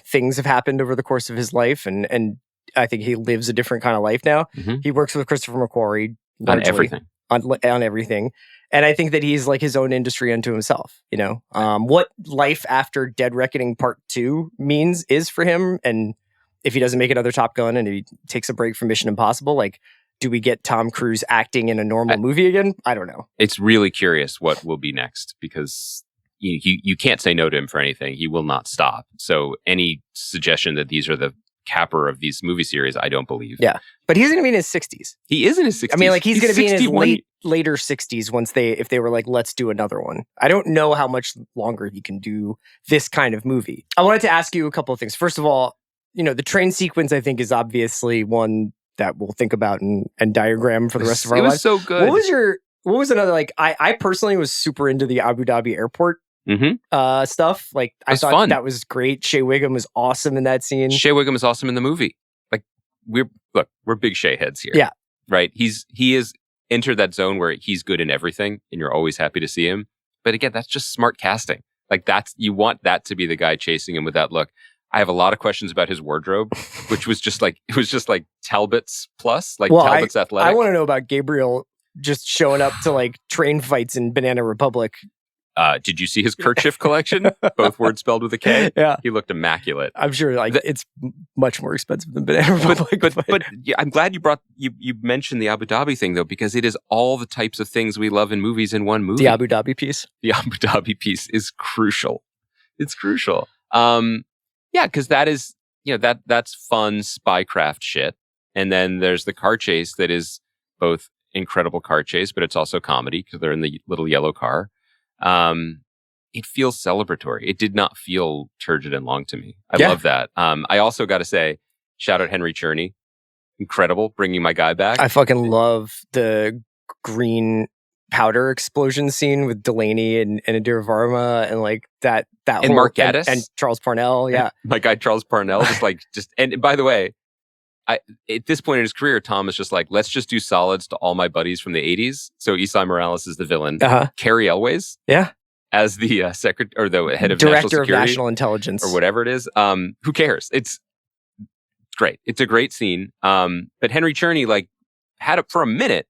things have happened over the course of his life, and I think he lives a different kind of life now. Mm-hmm. He works with Christopher McQuarrie on everything. On everything. And I think that he's like his own industry unto himself, what Life After Dead Reckoning Part 2 is for him. And if he doesn't make another Top Gun and he takes a break from Mission Impossible, like, do we get Tom Cruise acting in a normal movie again? I don't know. It's really curious what will be next because you can't say no to him for anything. He will not stop. So any suggestion that these are the capper of these movie series, I don't believe. Yeah. But he's going to be in his 60s. He is in his 60s. I mean, like, he's going to be in his later 60s if they were like, let's do another one. I don't know how much longer he can do this kind of movie. I wanted to ask you a couple of things. First of all, the train sequence, I think, is obviously one that we'll think about and diagram for the rest of our lives. It was so good. What was another, like, I personally was super into the Abu Dhabi airport stuff. Like, I thought fun. That was great. Shea Wiggum was awesome in that scene. Shea Wiggum is awesome in the movie. Like, we're big Shea heads here. Yeah. Right? He is entered that zone where he's good in everything and you're always happy to see him. But again, that's just smart casting. Like, you want that to be the guy chasing him with that look. I have a lot of questions about his wardrobe, which was just like Talbot's plus, like Talbot's athletic. I want to know about Gabriel just showing up to like train fights in Banana Republic. Did you see his kerchief collection? Both words spelled with a K. Yeah, he looked immaculate. I'm sure it's much more expensive than Banana Republic. But yeah, I'm glad you mentioned the Abu Dhabi thing though, because it is all the types of things we love in movies in one movie. The Abu Dhabi piece. The Abu Dhabi piece is crucial. It's crucial. Yeah, because that is that's fun spycraft shit, and then there's the car chase that is both incredible car chase, but it's also comedy because they're in the little yellow car. It feels celebratory. It did not feel turgid and long to me. I love that. I also got to say, shout out Henry Czerny. Incredible, bringing my guy back. I fucking love the green powder explosion scene with Delaney and Indira Varma and like that and whole, Mark Gatiss and Charles Parnell. Yeah. My guy, Charles Parnell, and by the way, at this point in his career, Tom is just like, let's just do solids to all my buddies from the 80s. So Esai Morales is the villain. Carrie Elways. Yeah. As the secretary or the head of Director National Security. Of National Intelligence. Or whatever it is. Who cares? It's great. It's a great scene. But Henry Czerny, like, for a minute,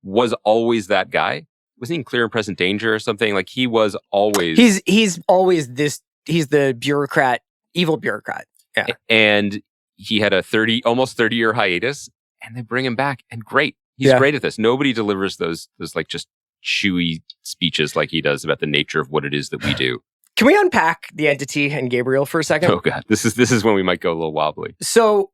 was always that guy. Wasn't he in Clear and Present Danger or something? Like, he was always... He's always this... He's the bureaucrat, evil bureaucrat. Yeah. And he had a almost 30-year hiatus, and they bring him back, and great. He's great at this. Nobody delivers those like just chewy speeches like he does about the nature of what it is that we do. Can we unpack the entity and Gabriel for a second? Oh God, this is when we might go a little wobbly. So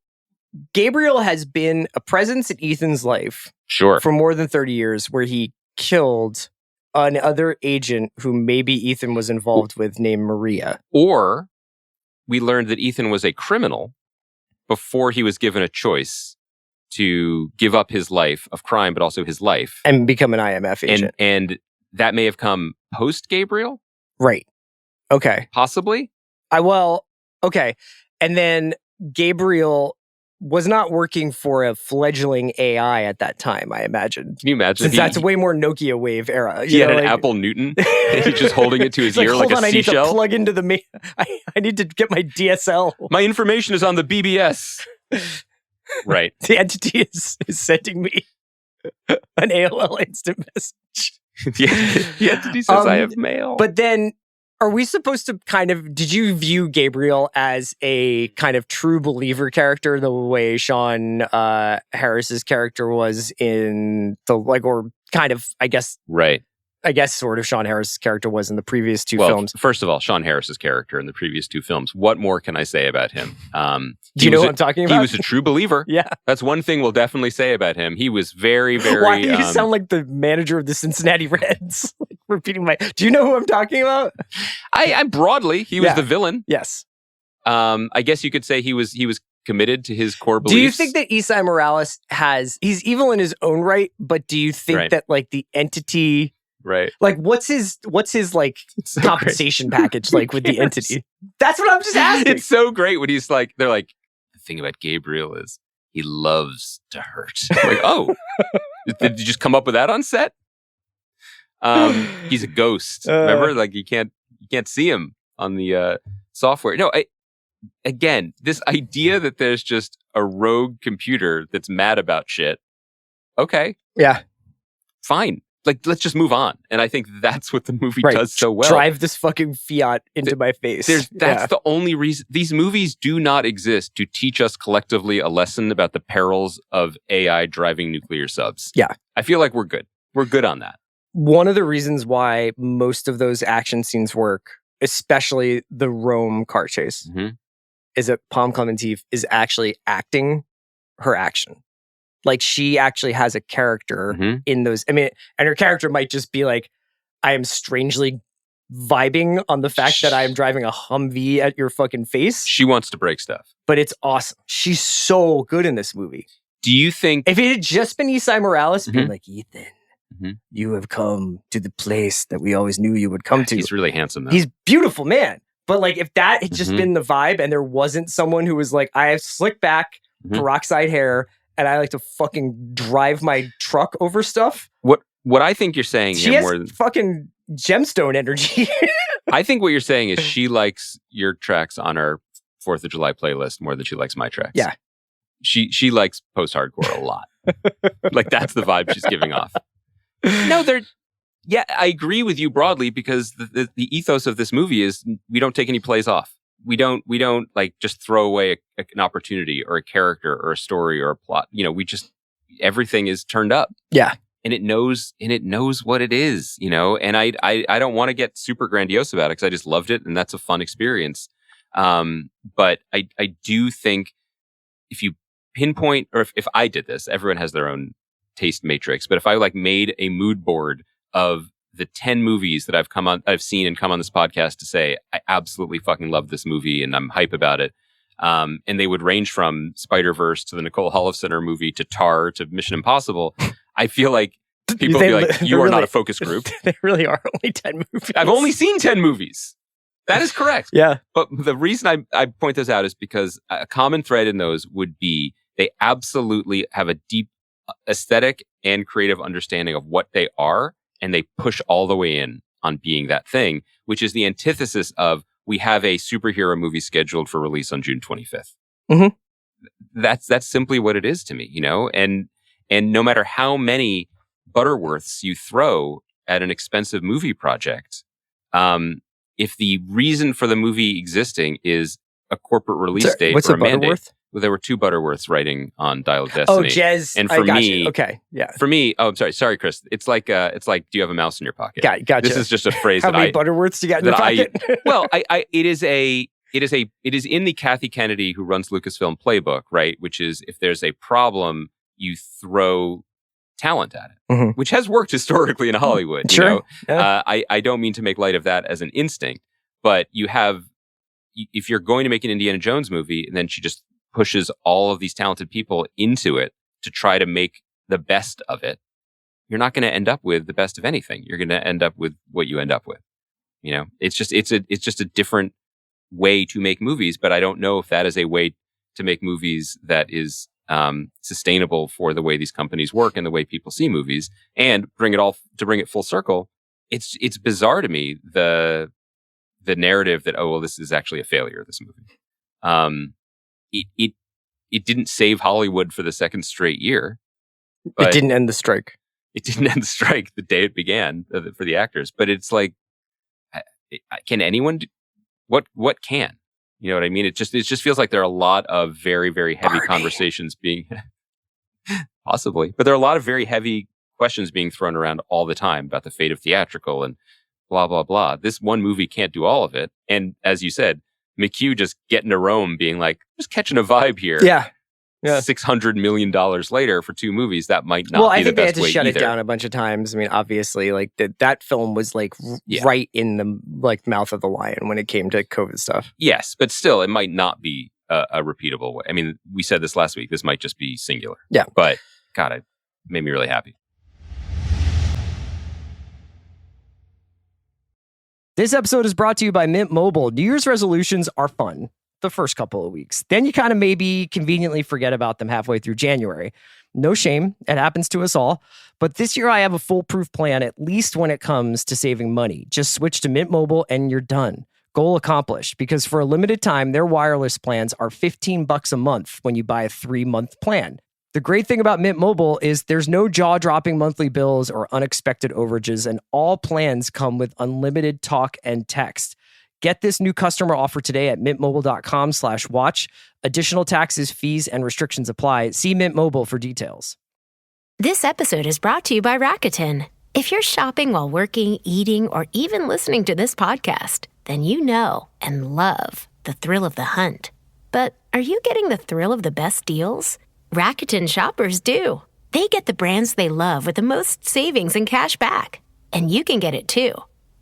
Gabriel has been a presence in Ethan's life, sure, for more than 30 years, where he killed another agent who maybe Ethan was involved with named Maria. Or we learned that Ethan was a criminal before he was given a choice to give up his life of crime, but also his life. And become an IMF agent. And that may have come post-Gabriel? Right. Okay. Possibly? Okay. And then Gabriel was not working for a fledgling AI at that time, I imagine. Can you imagine? Since that's way more Nokia wave era. He had an Apple Newton. He's just holding it to his ear like a seashell. I need to plug into the I need to get my DSL. My information is on the BBS. Right. The entity is sending me an AOL instant message. The entity says I have mail. But then, are we supposed to did you view Gabriel as a kind of true believer character the way Sean Harris's character was in Right. I guess sort of Sean Harris's character was in the previous two films. First of all, Sean Harris's character in the previous two films. What more can I say about him? Do you know what I'm talking about? He was a true believer. Yeah. That's one thing we'll definitely say about him. He was very, very... Why do you sound like the manager of the Cincinnati Reds? Repeating do you know who I'm talking about? I broadly, he was the villain. Yes. I guess you could say he was committed to his core beliefs. Do you think that Esai Morales he's evil in his own right, but do you think that like the entity... Right. Like, what's his compensation package like with the entity? That's what I'm just asking. It's so great when he's like, they're like, the thing about Gabriel is he loves to hurt. Like, oh, did you just come up with that on set? He's a ghost. Remember, like you can't see him on the software. No, again, this idea that there's just a rogue computer that's mad about shit. Okay. Yeah. Fine. Like, let's just move on. And I think that's what the movie does so well. Drive this fucking Fiat into my face. That's the only reason. These movies do not exist to teach us collectively a lesson about the perils of AI driving nuclear subs. Yeah. I feel like we're good. We're good on that. One of the reasons why most of those action scenes work, especially the Rome car chase, is that Pom Klementif is actually acting her action. Like, she actually has a character in those. I mean, and her character might just be like, I am strangely vibing on the fact that I am driving a Humvee at your fucking face. She wants to break stuff. But it's awesome. She's so good in this movie. Do you think... If it had just been Esai Morales being like, Ethan, you have come to the place that we always knew you would come to. He's really handsome, though. He's beautiful, man. But like, if that had just been the vibe and there wasn't someone who was like, I have slick back, peroxide hair, and I like to fucking drive my truck over stuff. What I think you're saying she here has more than fucking gemstone energy. I think what you're saying is she likes your tracks on her 4th of July playlist more than she likes my tracks. Yeah. She likes post-hardcore a lot. Like, that's the vibe she's giving off. No, I agree with you broadly, because the ethos of this movie is we don't take any plays off. We don't like just throw away an opportunity or a character or a story or a plot. You know, we just, everything is turned up. Yeah. And it knows what it is, you know, and I don't want to get super grandiose about it because I just loved it. And that's a fun experience. But I do think if you pinpoint, or if I did this, everyone has their own taste matrix. But if I like made a mood board of the 10 movies that I've seen and come on this podcast to say, I absolutely fucking love this movie and I'm hype about it. And they would range from Spider-Verse to the Nicole Holofcener movie to Tar to Mission Impossible. I feel like people would be like, you are not a focus group. They really are only 10 movies. I've only seen 10 movies. That is correct. Yeah. But the reason I point this out is because a common thread in those would be they absolutely have a deep aesthetic and creative understanding of what they are. And they push all the way in on being that thing, which is the antithesis of we have a superhero movie scheduled for release on June 25th. That's simply what it is to me, you know? And no matter how many Butterworths you throw at an expensive movie project, if the reason for the movie existing is a corporate release date or a mandate. Butterworth? Well, there were 2 Butterworths writing on Dial of Destiny. Oh, Jez. And for me, okay, yeah. For me, I'm sorry, Chris. It's like, do you have a mouse in your pocket? Gotcha. This is just a phrase How many Butterworths do you got in your pocket? It is in the Kathy Kennedy, who runs Lucasfilm playbook, right? Which is if there's a problem, you throw talent at it, which has worked historically in Hollywood. Sure. You know? Yeah. I don't mean to make light of that as an instinct, but if you're going to make an Indiana Jones movie and then she just pushes all of these talented people into it to try to make the best of it, you're not going to end up with the best of anything. You're going to end up with what you end up with. You know, it's just a different way to make movies, but I don't know if that is a way to make movies that is sustainable for the way these companies work and the way people see movies. And bring it full circle, it's bizarre to me the narrative that, oh well, this is actually a failure, this movie. It didn't save Hollywood for the second straight year. It didn't end the strike. It didn't end the strike the day it began for the actors. But it's like, can anyone do, what can? You know what I mean? It just feels like there are a lot of very, very heavy conversations being possibly, but there are a lot of very heavy questions being thrown around all the time about the fate of theatrical and blah, blah, blah. This one movie can't do all of it. And as you said, McHugh just getting to Rome being like, just catching a vibe here. Yeah. $600 million later for 2 movies, that might not be the best way. Well, I think they had to shut it down a bunch of times. I mean, obviously, like that film was like right in the mouth of the lion when it came to COVID stuff. Yes, but still, it might not be a repeatable way. I mean, we said this last week. This might just be singular. Yeah. But God, it made me really happy. This episode is brought to you by Mint Mobile. New Year's resolutions are fun the first couple of weeks. Then you kind of maybe conveniently forget about them halfway through January. No shame. It happens to us all. But this year I have a foolproof plan, at least when it comes to saving money. Just switch to Mint Mobile and you're done. Goal accomplished, because for a limited time, their wireless plans are $15 a month when you buy a 3-month plan. The great thing about Mint Mobile is there's no jaw-dropping monthly bills or unexpected overages, and all plans come with unlimited talk and text. Get this new customer offer today at mintmobile.com/watch. Additional taxes, fees, and restrictions apply. See Mint Mobile for details. This episode is brought to you by Rakuten. If you're shopping while working, eating, or even listening to this podcast, then you know and love the thrill of the hunt. But are you getting the thrill of the best deals? Rakuten shoppers do. They get the brands they love with the most savings and cash back. And you can get it too.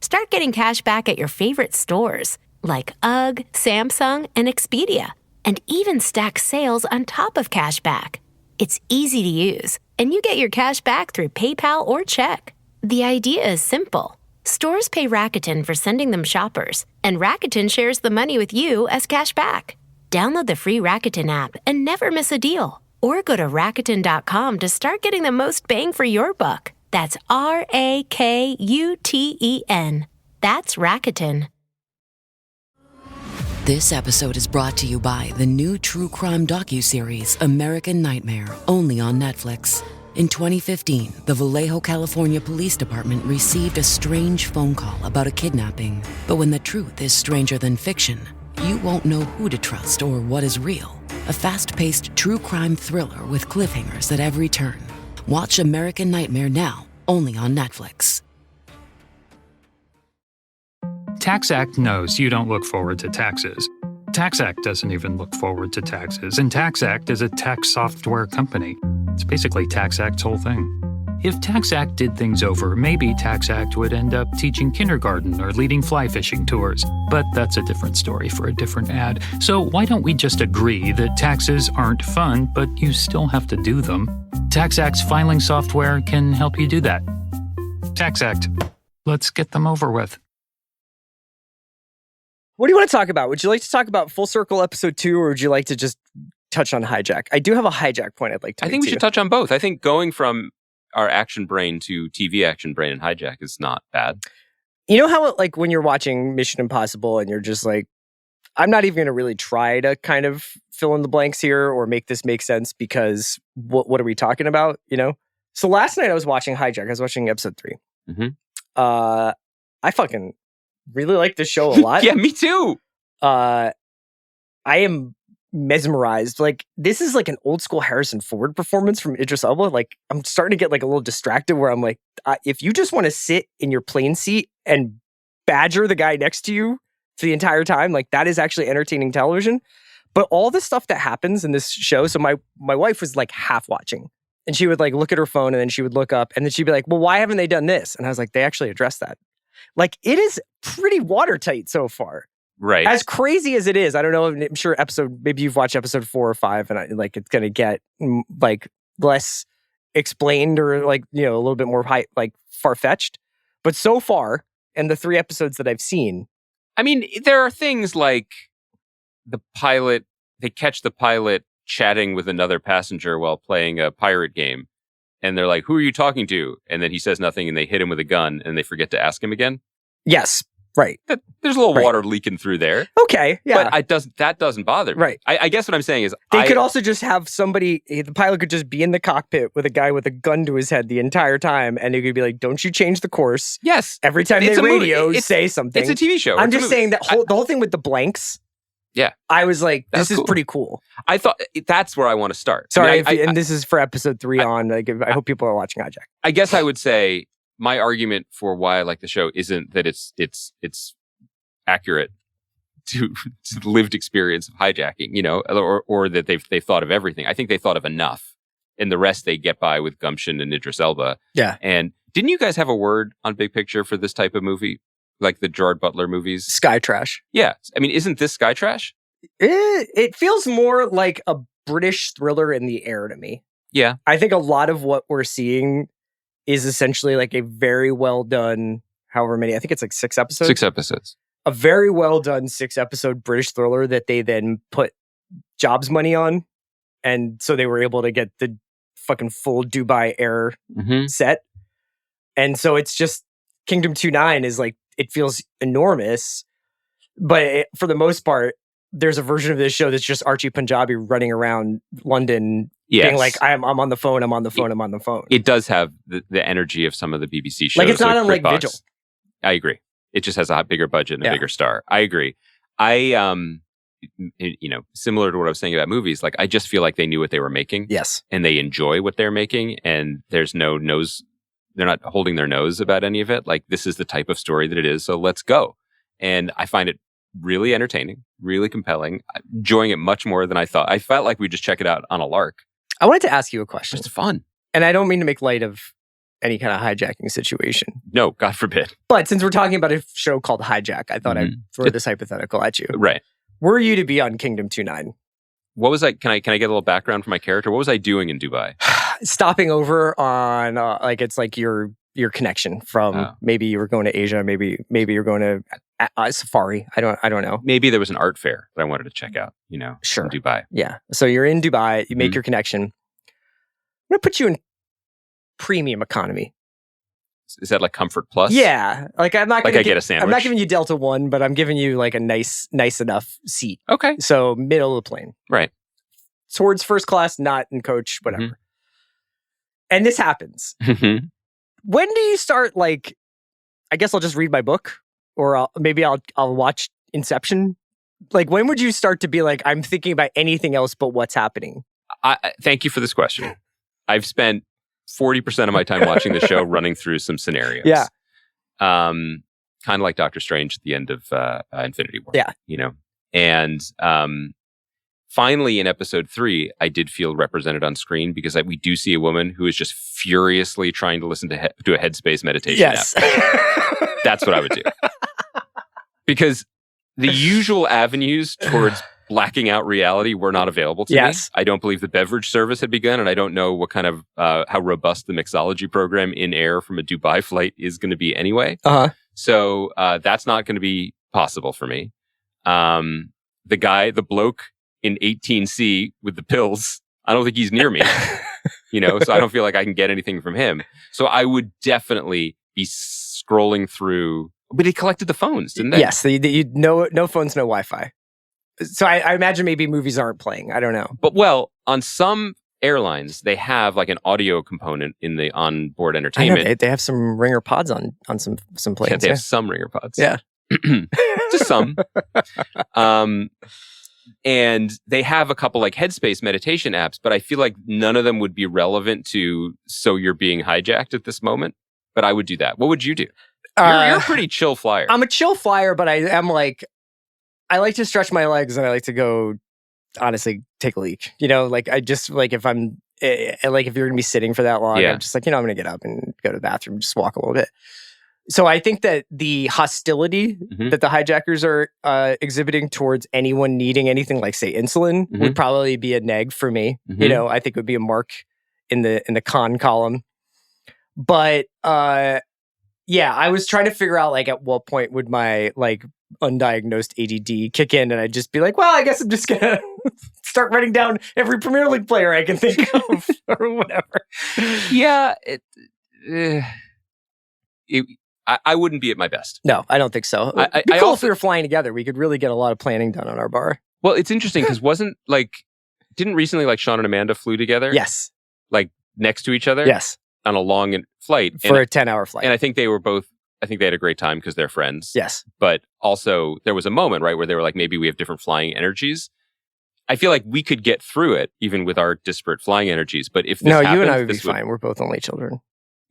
Start getting cash back at your favorite stores like UGG, Samsung, and Expedia. And even stack sales on top of cash back. It's easy to use, and you get your cash back through PayPal or check. The idea is simple. Stores pay Rakuten for sending them shoppers, and Rakuten shares the money with you as cash back. Download the free Rakuten app and never miss a deal. Or go to Rakuten.com to start getting the most bang for your buck. That's Rakuten. That's Rakuten. This episode is brought to you by the new true crime docuseries American Nightmare, only on Netflix. In 2015, the Vallejo, California Police Department received a strange phone call about a kidnapping. But when the truth is stranger than fiction, you won't know who to trust or what is real. A fast-paced true crime thriller with cliffhangers at every turn. Watch American Nightmare now, only on Netflix. TaxAct knows you don't look forward to taxes. TaxAct doesn't even look forward to taxes, and TaxAct is a tax software company. It's basically TaxAct's whole thing. If TaxAct did things over, maybe TaxAct would end up teaching kindergarten or leading fly fishing tours. But that's a different story for a different ad. So why don't we just agree that taxes aren't fun, but you still have to do them? TaxAct's filing software can help you do that. TaxAct. Let's get them over with. What do you want to talk about? Would you like to talk about Full Circle episode 2, or would you like to just touch on Hijack? I do have a Hijack point I'd like to make. I think we should touch on both. I think going from our action brain to TV action brain and Hijack is not bad. You know how, like, when you're watching Mission Impossible and you're just like, I'm not even going to really try to kind of fill in the blanks here or make this make sense, because what are we talking about, you know? So last night I was watching Hijack. I was watching episode 3. Mm-hmm. I fucking really like this show a lot. Yeah, me too. I am mesmerized. Like, this is like an old school Harrison Ford performance from Idris Elba. Like, I'm starting to get like a little distracted where I'm like, if you just want to sit in your plane seat and badger the guy next to you for the entire time, like, that is actually entertaining television. But all the stuff that happens in this show, so my wife was like half watching, And she would like look at her phone and then she would look up and then she'd be like, well, why haven't they done this? And I was like, they actually addressed that. Like, it is pretty watertight so far. Right. As crazy as it is, I don't know, I'm sure maybe you've watched episode 4 or 5 and it's going to get like less explained or like, a little bit more far-fetched. But so far, and the 3 episodes that I've seen. I mean, there are things like the pilot, they catch the pilot chatting with another passenger while playing a pirate game. And they're like, who are you talking to? And then he says nothing and they hit him with a gun and they forget to ask him again. Yes. Right. There's a little water leaking through there. Okay. Yeah. But that doesn't bother me. Right. I guess what I'm saying is they could also just have the pilot could just be in the cockpit with a guy with a gun to his head the entire time. And it could be like, don't you change the course. Yes. Every time they radio, say something. It's a TV show. I'm just saying that the whole thing with the blanks. Yeah. I was like, this is pretty cool. I thought that's where I want to start. Sorry, and this is for episode 3 on. Like, I hope people are watching Hijack. I guess I would say my argument for why I like the show isn't that it's accurate to the lived experience of hijacking, or that they've thought of everything. I think they thought of enough, and the rest they get by with gumption and Idris Elba. Yeah. And didn't you guys have a word on Big Picture for this type of movie? Like the Gerard Butler movies? Sky trash. Yeah. I mean, isn't this sky trash? It feels more like a British thriller in the air to me. Yeah. I think a lot of what we're seeing is essentially like a very well done, however many, I think it's like 6 episodes. 6 episodes. A very well done 6-episode British thriller that they then put Jobs money on. And so they were able to get the fucking full Dubai Air set. And so it's just Kingdom 2-9 is like, it feels enormous, but for the most part, there's a version of this show that's just Archie Punjabi running around London, being like, I'm on the phone, I'm on the phone. It does have the energy of some of the BBC shows. Like, it's not unlike Vigil. I agree. It just has a bigger budget and a bigger star. I agree. Similar to what I was saying about movies, like, I just feel like they knew what they were making. Yes. And they enjoy what they're making, and there's no nose. They're not holding their nose about any of it. Like, this is the type of story that it is, so let's go. And I find it really entertaining, really compelling. I'm enjoying it much more than I thought. I felt like we'd just check it out on a lark. I wanted to ask you a question. It's fun. And I don't mean to make light of any kind of hijacking situation. No, God forbid. But since we're talking about a show called Hijack, I thought I'd throw this hypothetical at you. Right. Were you to be on Kingdom 2-9? What was I? Can I get a little background for my character? What was I doing in Dubai? Stopping over on it's like your connection from maybe you were going to Asia, maybe you're going to Safari. I don't know. Maybe there was an art fair that I wanted to check out. Sure. In Dubai. Yeah. So you're in Dubai. You make your connection. I'm gonna put you in premium economy. Is that like Comfort Plus? Yeah. Like, I'm not like I get a sandwich. I'm not giving you Delta One, but I'm giving you like a nice enough seat. Okay. So middle of the plane. Right. Towards first class, not in coach, whatever. And this happens. When do you start, like, I guess I'll just read my book, or I'll watch Inception? Like, when would you start to be like, I'm thinking about anything else but what's happening? Thank you for this question. I've spent 40% of my time watching the show running through some scenarios. Yeah. Kind of like Doctor Strange at the end of Infinity War. Yeah. And finally, in episode 3, I did feel represented on screen because we do see a woman who is just furiously trying to listen to a headspace meditation app. That's what I would do. Because the usual avenues towards blacking out reality were not available to me. I don't believe the beverage service had begun, and I don't know what kind of how robust the mixology program in air from a Dubai flight is going to be anyway. So that's not going to be possible for me. The bloke in 18C with the pills, I don't think he's near me. So I don't feel like I can get anything from him. So I would definitely be scrolling through. But he collected the phones, didn't they? Yes, no phones, no Wi-Fi. So I imagine maybe movies aren't playing. I don't know. But on some airlines, they have like an audio component in the onboard entertainment. I know, they have some ringer pods on some planes. Yeah, they have some ringer pods. Yeah. Just some. And they have a couple like Headspace meditation apps, but I feel like none of them would be relevant to So You're Being Hijacked at this moment. But I would do that. What would you do? You're a pretty chill flyer. I'm a chill flyer, but I am like, I like to stretch my legs and I like to go, honestly, take a leak. Like, I just, like, if I'm like if you're going to be sitting for that long, I'm just like, I'm going to get up and go to the bathroom, just walk a little bit. So I think that the hostility that the hijackers are exhibiting towards anyone needing anything like, say, insulin would probably be a neg for me. I think it would be a mark in the con column. But I was trying to figure out like at what point would my like undiagnosed ADD kick in, and I'd just be like, well, I guess I'm just gonna start writing down every Premier League player I can think of or whatever. Yeah. I wouldn't be at my best. No, I don't think so. It'd be cool if we were flying together. We could really get a lot of planning done on our bar. Well, it's interesting because didn't recently like Sean and Amanda flew together? Yes. Like next to each other? Yes. On a long flight. For a 10-hour flight. And I think they had a great time because they're friends. Yes. But also there was a moment, right, where they were like, maybe we have different flying energies. I feel like we could get through it even with our disparate flying energies. But if this happened, you and I would be fine. We're both only children.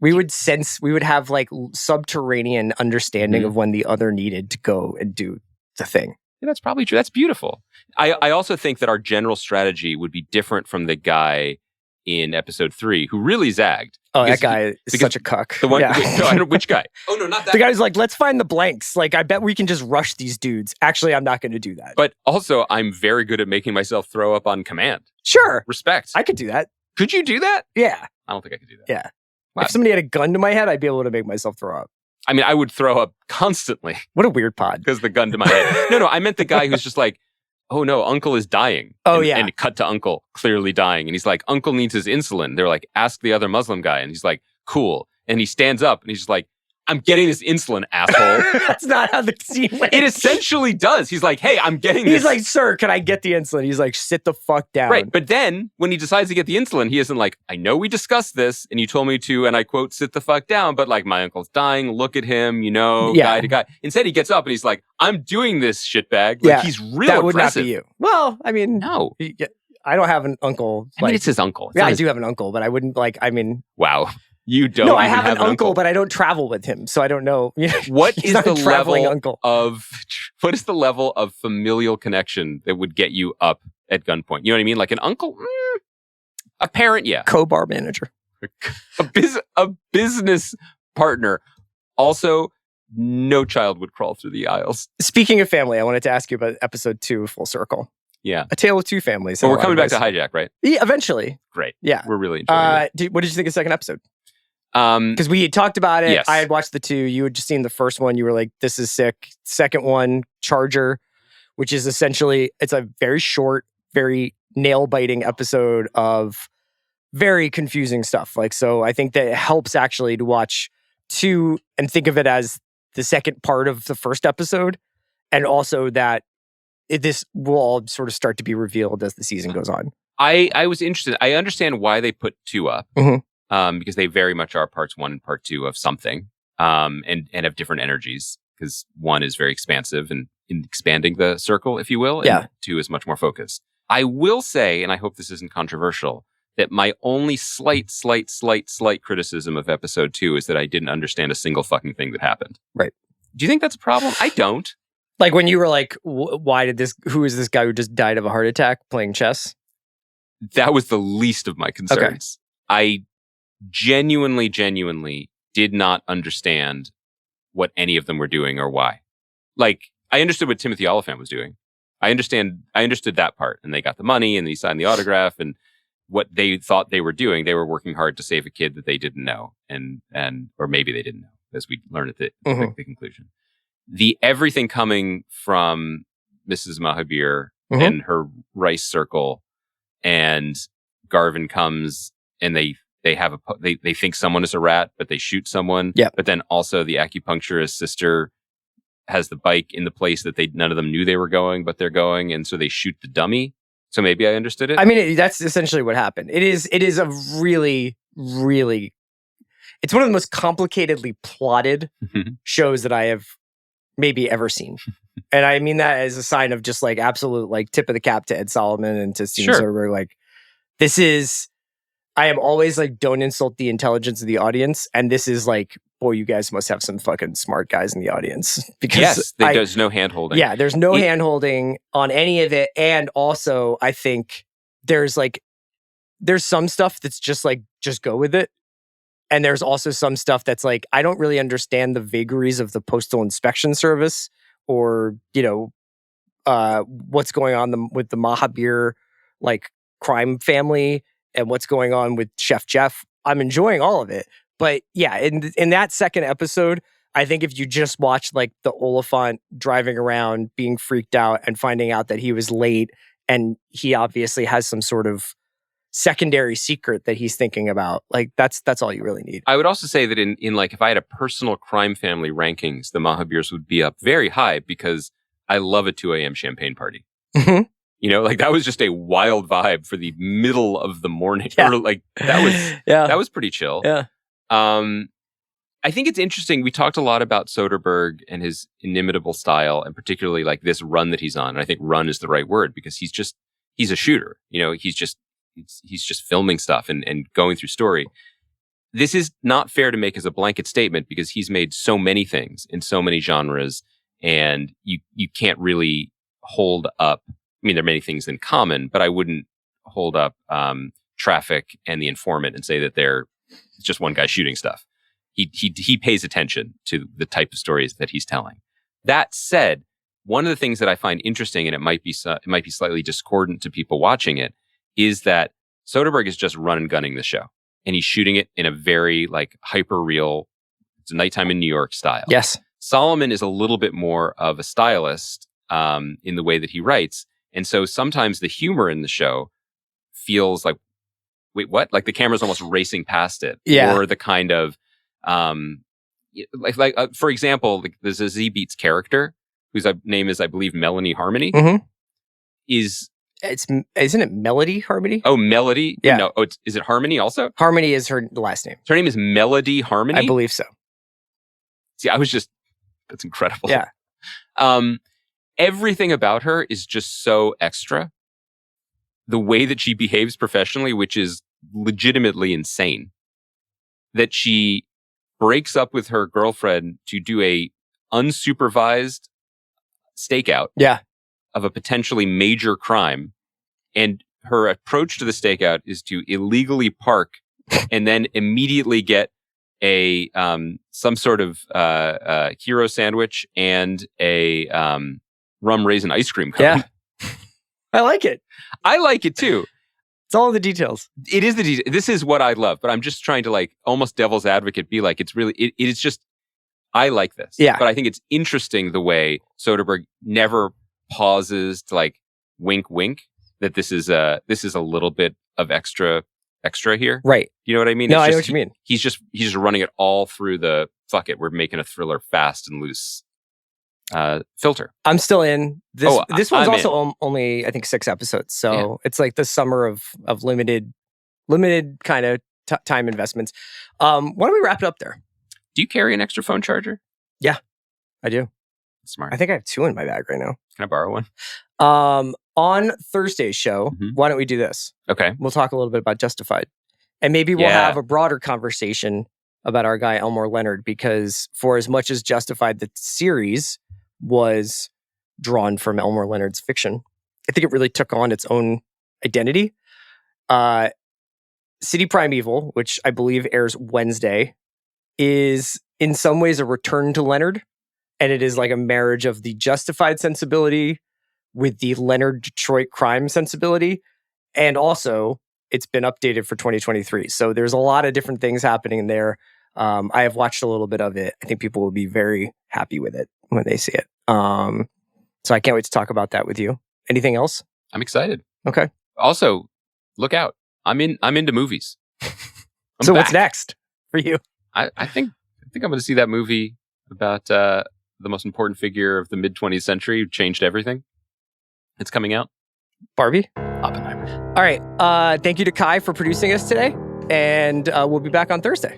We would have like subterranean understanding of when the other needed to go and do the thing. Yeah, that's probably true. That's beautiful. I also think that our general strategy would be different from the guy in episode 3 who really zagged. Oh, that guy is such a cuck. The one, I don't know which guy. Oh, no, not that. The guy's like, let's find the blanks. Like, I bet we can just rush these dudes. Actually, I'm not going to do that. But also, I'm very good at making myself throw up on command. Sure. Respect. I could do that. Could you do that? Yeah. I don't think I could do that. Yeah. Wow. If somebody had a gun to my head, I'd be able to make myself throw up. I mean, I would throw up constantly. What a weird pod. Because the gun to my head. No, I meant the guy who's just like, oh no, Uncle is dying. And cut to Uncle, clearly dying. And he's like, Uncle needs his insulin. They're like, ask the other Muslim guy. And he's like, cool. And he stands up and he's just like, I'm getting this insulin, asshole. That's not how the scene went. It essentially does. He's like, hey, I'm getting this. He's like, sir, can I get the insulin? He's like, sit the fuck down. Right. But then when he decides to get the insulin, he isn't like, I know we discussed this and you told me to, and I quote, sit the fuck down. But like, my uncle's dying. Look at him, guy to guy. Instead, he gets up and he's like, I'm doing this shitbag. Like, he's real that would aggressive. Not be you. Well, I mean, no. I don't have an uncle. I mean, it's his uncle. I do have an uncle, but I wouldn't Wow. You don't. No, I have an uncle, but I don't travel with him, so I don't know. What is the level of familial connection that would get you up at gunpoint? You know what I mean? Like an uncle, a parent, yeah. Co-bar manager, a business partner. Also, no child would crawl through the aisles. Speaking of family, I wanted to ask you about episode 2 of Full Circle. Yeah. A Tale of Two Families. Well, we're coming back to Hijack, right? Yeah, eventually. Great. Yeah. We're really enjoying it. What did you think of the second episode? Because we had talked about it. Yes. I had watched the 2. You had just seen the first one. You were like, this is sick. Second one, Charger, which is essentially, it's a very short, very nail-biting episode of very confusing stuff. Like, so I think that it helps actually to watch 2 and think of it as the second part of the first episode. And also that this will all sort of start to be revealed as the season goes on. I was interested. I understand why they put 2 up. Because they very much are parts 1 and part 2 of something, and have different energies. Because 1 is very expansive and in expanding the circle, if you will, and 2 is much more focused. I will say, and I hope this isn't controversial, that my only slight criticism of episode 2 is that I didn't understand a single fucking thing that happened. Right. Do you think that's a problem? I don't. Like when you were like, who is this guy who just died of a heart attack playing chess? That was the least of my concerns. Okay. I genuinely did not understand what any of them were doing or why. Like, I understood what Timothy Oliphant was doing. I understood that part, and they got the money and he signed the autograph, and what they thought they were doing, they were working hard to save a kid that they didn't know, and or maybe they didn't know, as we learned at the conclusion. The everything coming from Mrs. Mahabir and her rice circle, and Garvin comes and they think someone is a rat, but they shoot someone. Yeah. But then also the acupuncturist sister has the bike in the place that none of them knew they were going, but they're going, and so they shoot the dummy. So maybe I understood it. I mean, that's essentially what happened. It is a really, really, it's one of the most complicatedly plotted shows that I have maybe ever seen. And I mean that as a sign of just like absolute like tip of the cap to Ed Solomon and to Steven Soderbergh. Like, this is, I am always like, don't insult the intelligence of the audience. And this is like, boy, you guys must have some fucking smart guys in the audience. Because there's no hand-holding. Yeah, there's no hand-holding on any of it. And also, I think there's like, there's some stuff that's just like, just go with it. And there's also some stuff that's like, I don't really understand the vagaries of the Postal Inspection Service or, what's going on with the Mahabir like crime family and what's going on with Chef Jeff. I'm enjoying all of it. But yeah, in that second episode, I think if you just watch like the Oliphant driving around being freaked out and finding out that he was late and he obviously has some sort of secondary secret that he's thinking about, like that's all you really need. I would also say that in like, if I had a personal crime family rankings, the Mahabirs would be up very high because I love a 2 a.m. champagne party. Mm-hmm. Like that was just a wild vibe for the middle of the morning. Yeah. Or like that was pretty chill. Yeah. I think it's interesting. We talked a lot about Soderbergh and his inimitable style, and particularly like this run that he's on. And I think run is the right word because he's a shooter. He's just filming stuff and going through story. This is not fair to make as a blanket statement because he's made so many things in so many genres, and you can't really hold up. I mean, there are many things in common, but I wouldn't hold up Traffic and The Informant and say that they're just one guy shooting stuff. He pays attention to the type of stories that he's telling. That said, one of the things that I find interesting, and it might be slightly discordant to people watching it, is that Soderbergh is just run and gunning the show, and he's shooting it in a very like hyper real, it's nighttime in New York style. Yes, Solomon is a little bit more of a stylist in the way that he writes, and so sometimes the humor in the show feels like, wait, what? Like the camera's almost racing past it, or the kind of for example, like the Zazie Beetz character, whose name is, I believe, Melanie Harmony, isn't it Melody Harmony? Oh, Melody? Yeah. No, is it Harmony also? Harmony is her last name. Her name is Melody Harmony? I believe so. See, that's incredible. Yeah. Everything about her is just so extra. The way that she behaves professionally, which is legitimately insane. That she breaks up with her girlfriend to do a unsupervised stakeout of a potentially major crime. And her approach to the stakeout is to illegally park and then immediately get a some sort of hero sandwich and a rum raisin ice cream cone. Yeah. I like it. I like it too. It's all the details. It is the details. This is what I love, but I'm just trying to like almost devil's advocate be like, it's really, it is just, I like this. Yeah. But I think it's interesting the way Soderbergh never pauses to like wink, wink, that this is a little bit of extra here. Right. You know what I mean? No, I know what you mean. He's just running it all through the, fuck it, we're making a thriller fast and loose filter. I'm still in. This one's I'm also only, I think, 6 episodes. So it's like the summer of limited kind of time investments. Why don't we wrap it up there? Do you carry an extra phone charger? Yeah, I do. Smart. I think I have 2 in my bag right now. Can I borrow one? On Thursday's show, why don't we do this? Okay. We'll talk a little bit about Justified. And maybe we'll have a broader conversation about our guy Elmore Leonard, because for as much as Justified, the series was drawn from Elmore Leonard's fiction, I think it really took on its own identity. City Primeval, which I believe airs Wednesday, is in some ways a return to Leonard. And it is like a marriage of the Justified sensibility with the Leonard Detroit crime sensibility. And also, it's been updated for 2023. So there's a lot of different things happening there. I have watched a little bit of it. I think people will be very happy with it when they see it. So I can't wait to talk about that with you. Anything else? I'm excited. Okay. Also, look out. I'm into movies. So what's next for you? I think I'm going to see that movie about the most important figure of the mid-20th century who changed everything. It's coming out. Barbie? Oppenheimer. All right. Thank you to Kai for producing us today. And we'll be back on Thursday.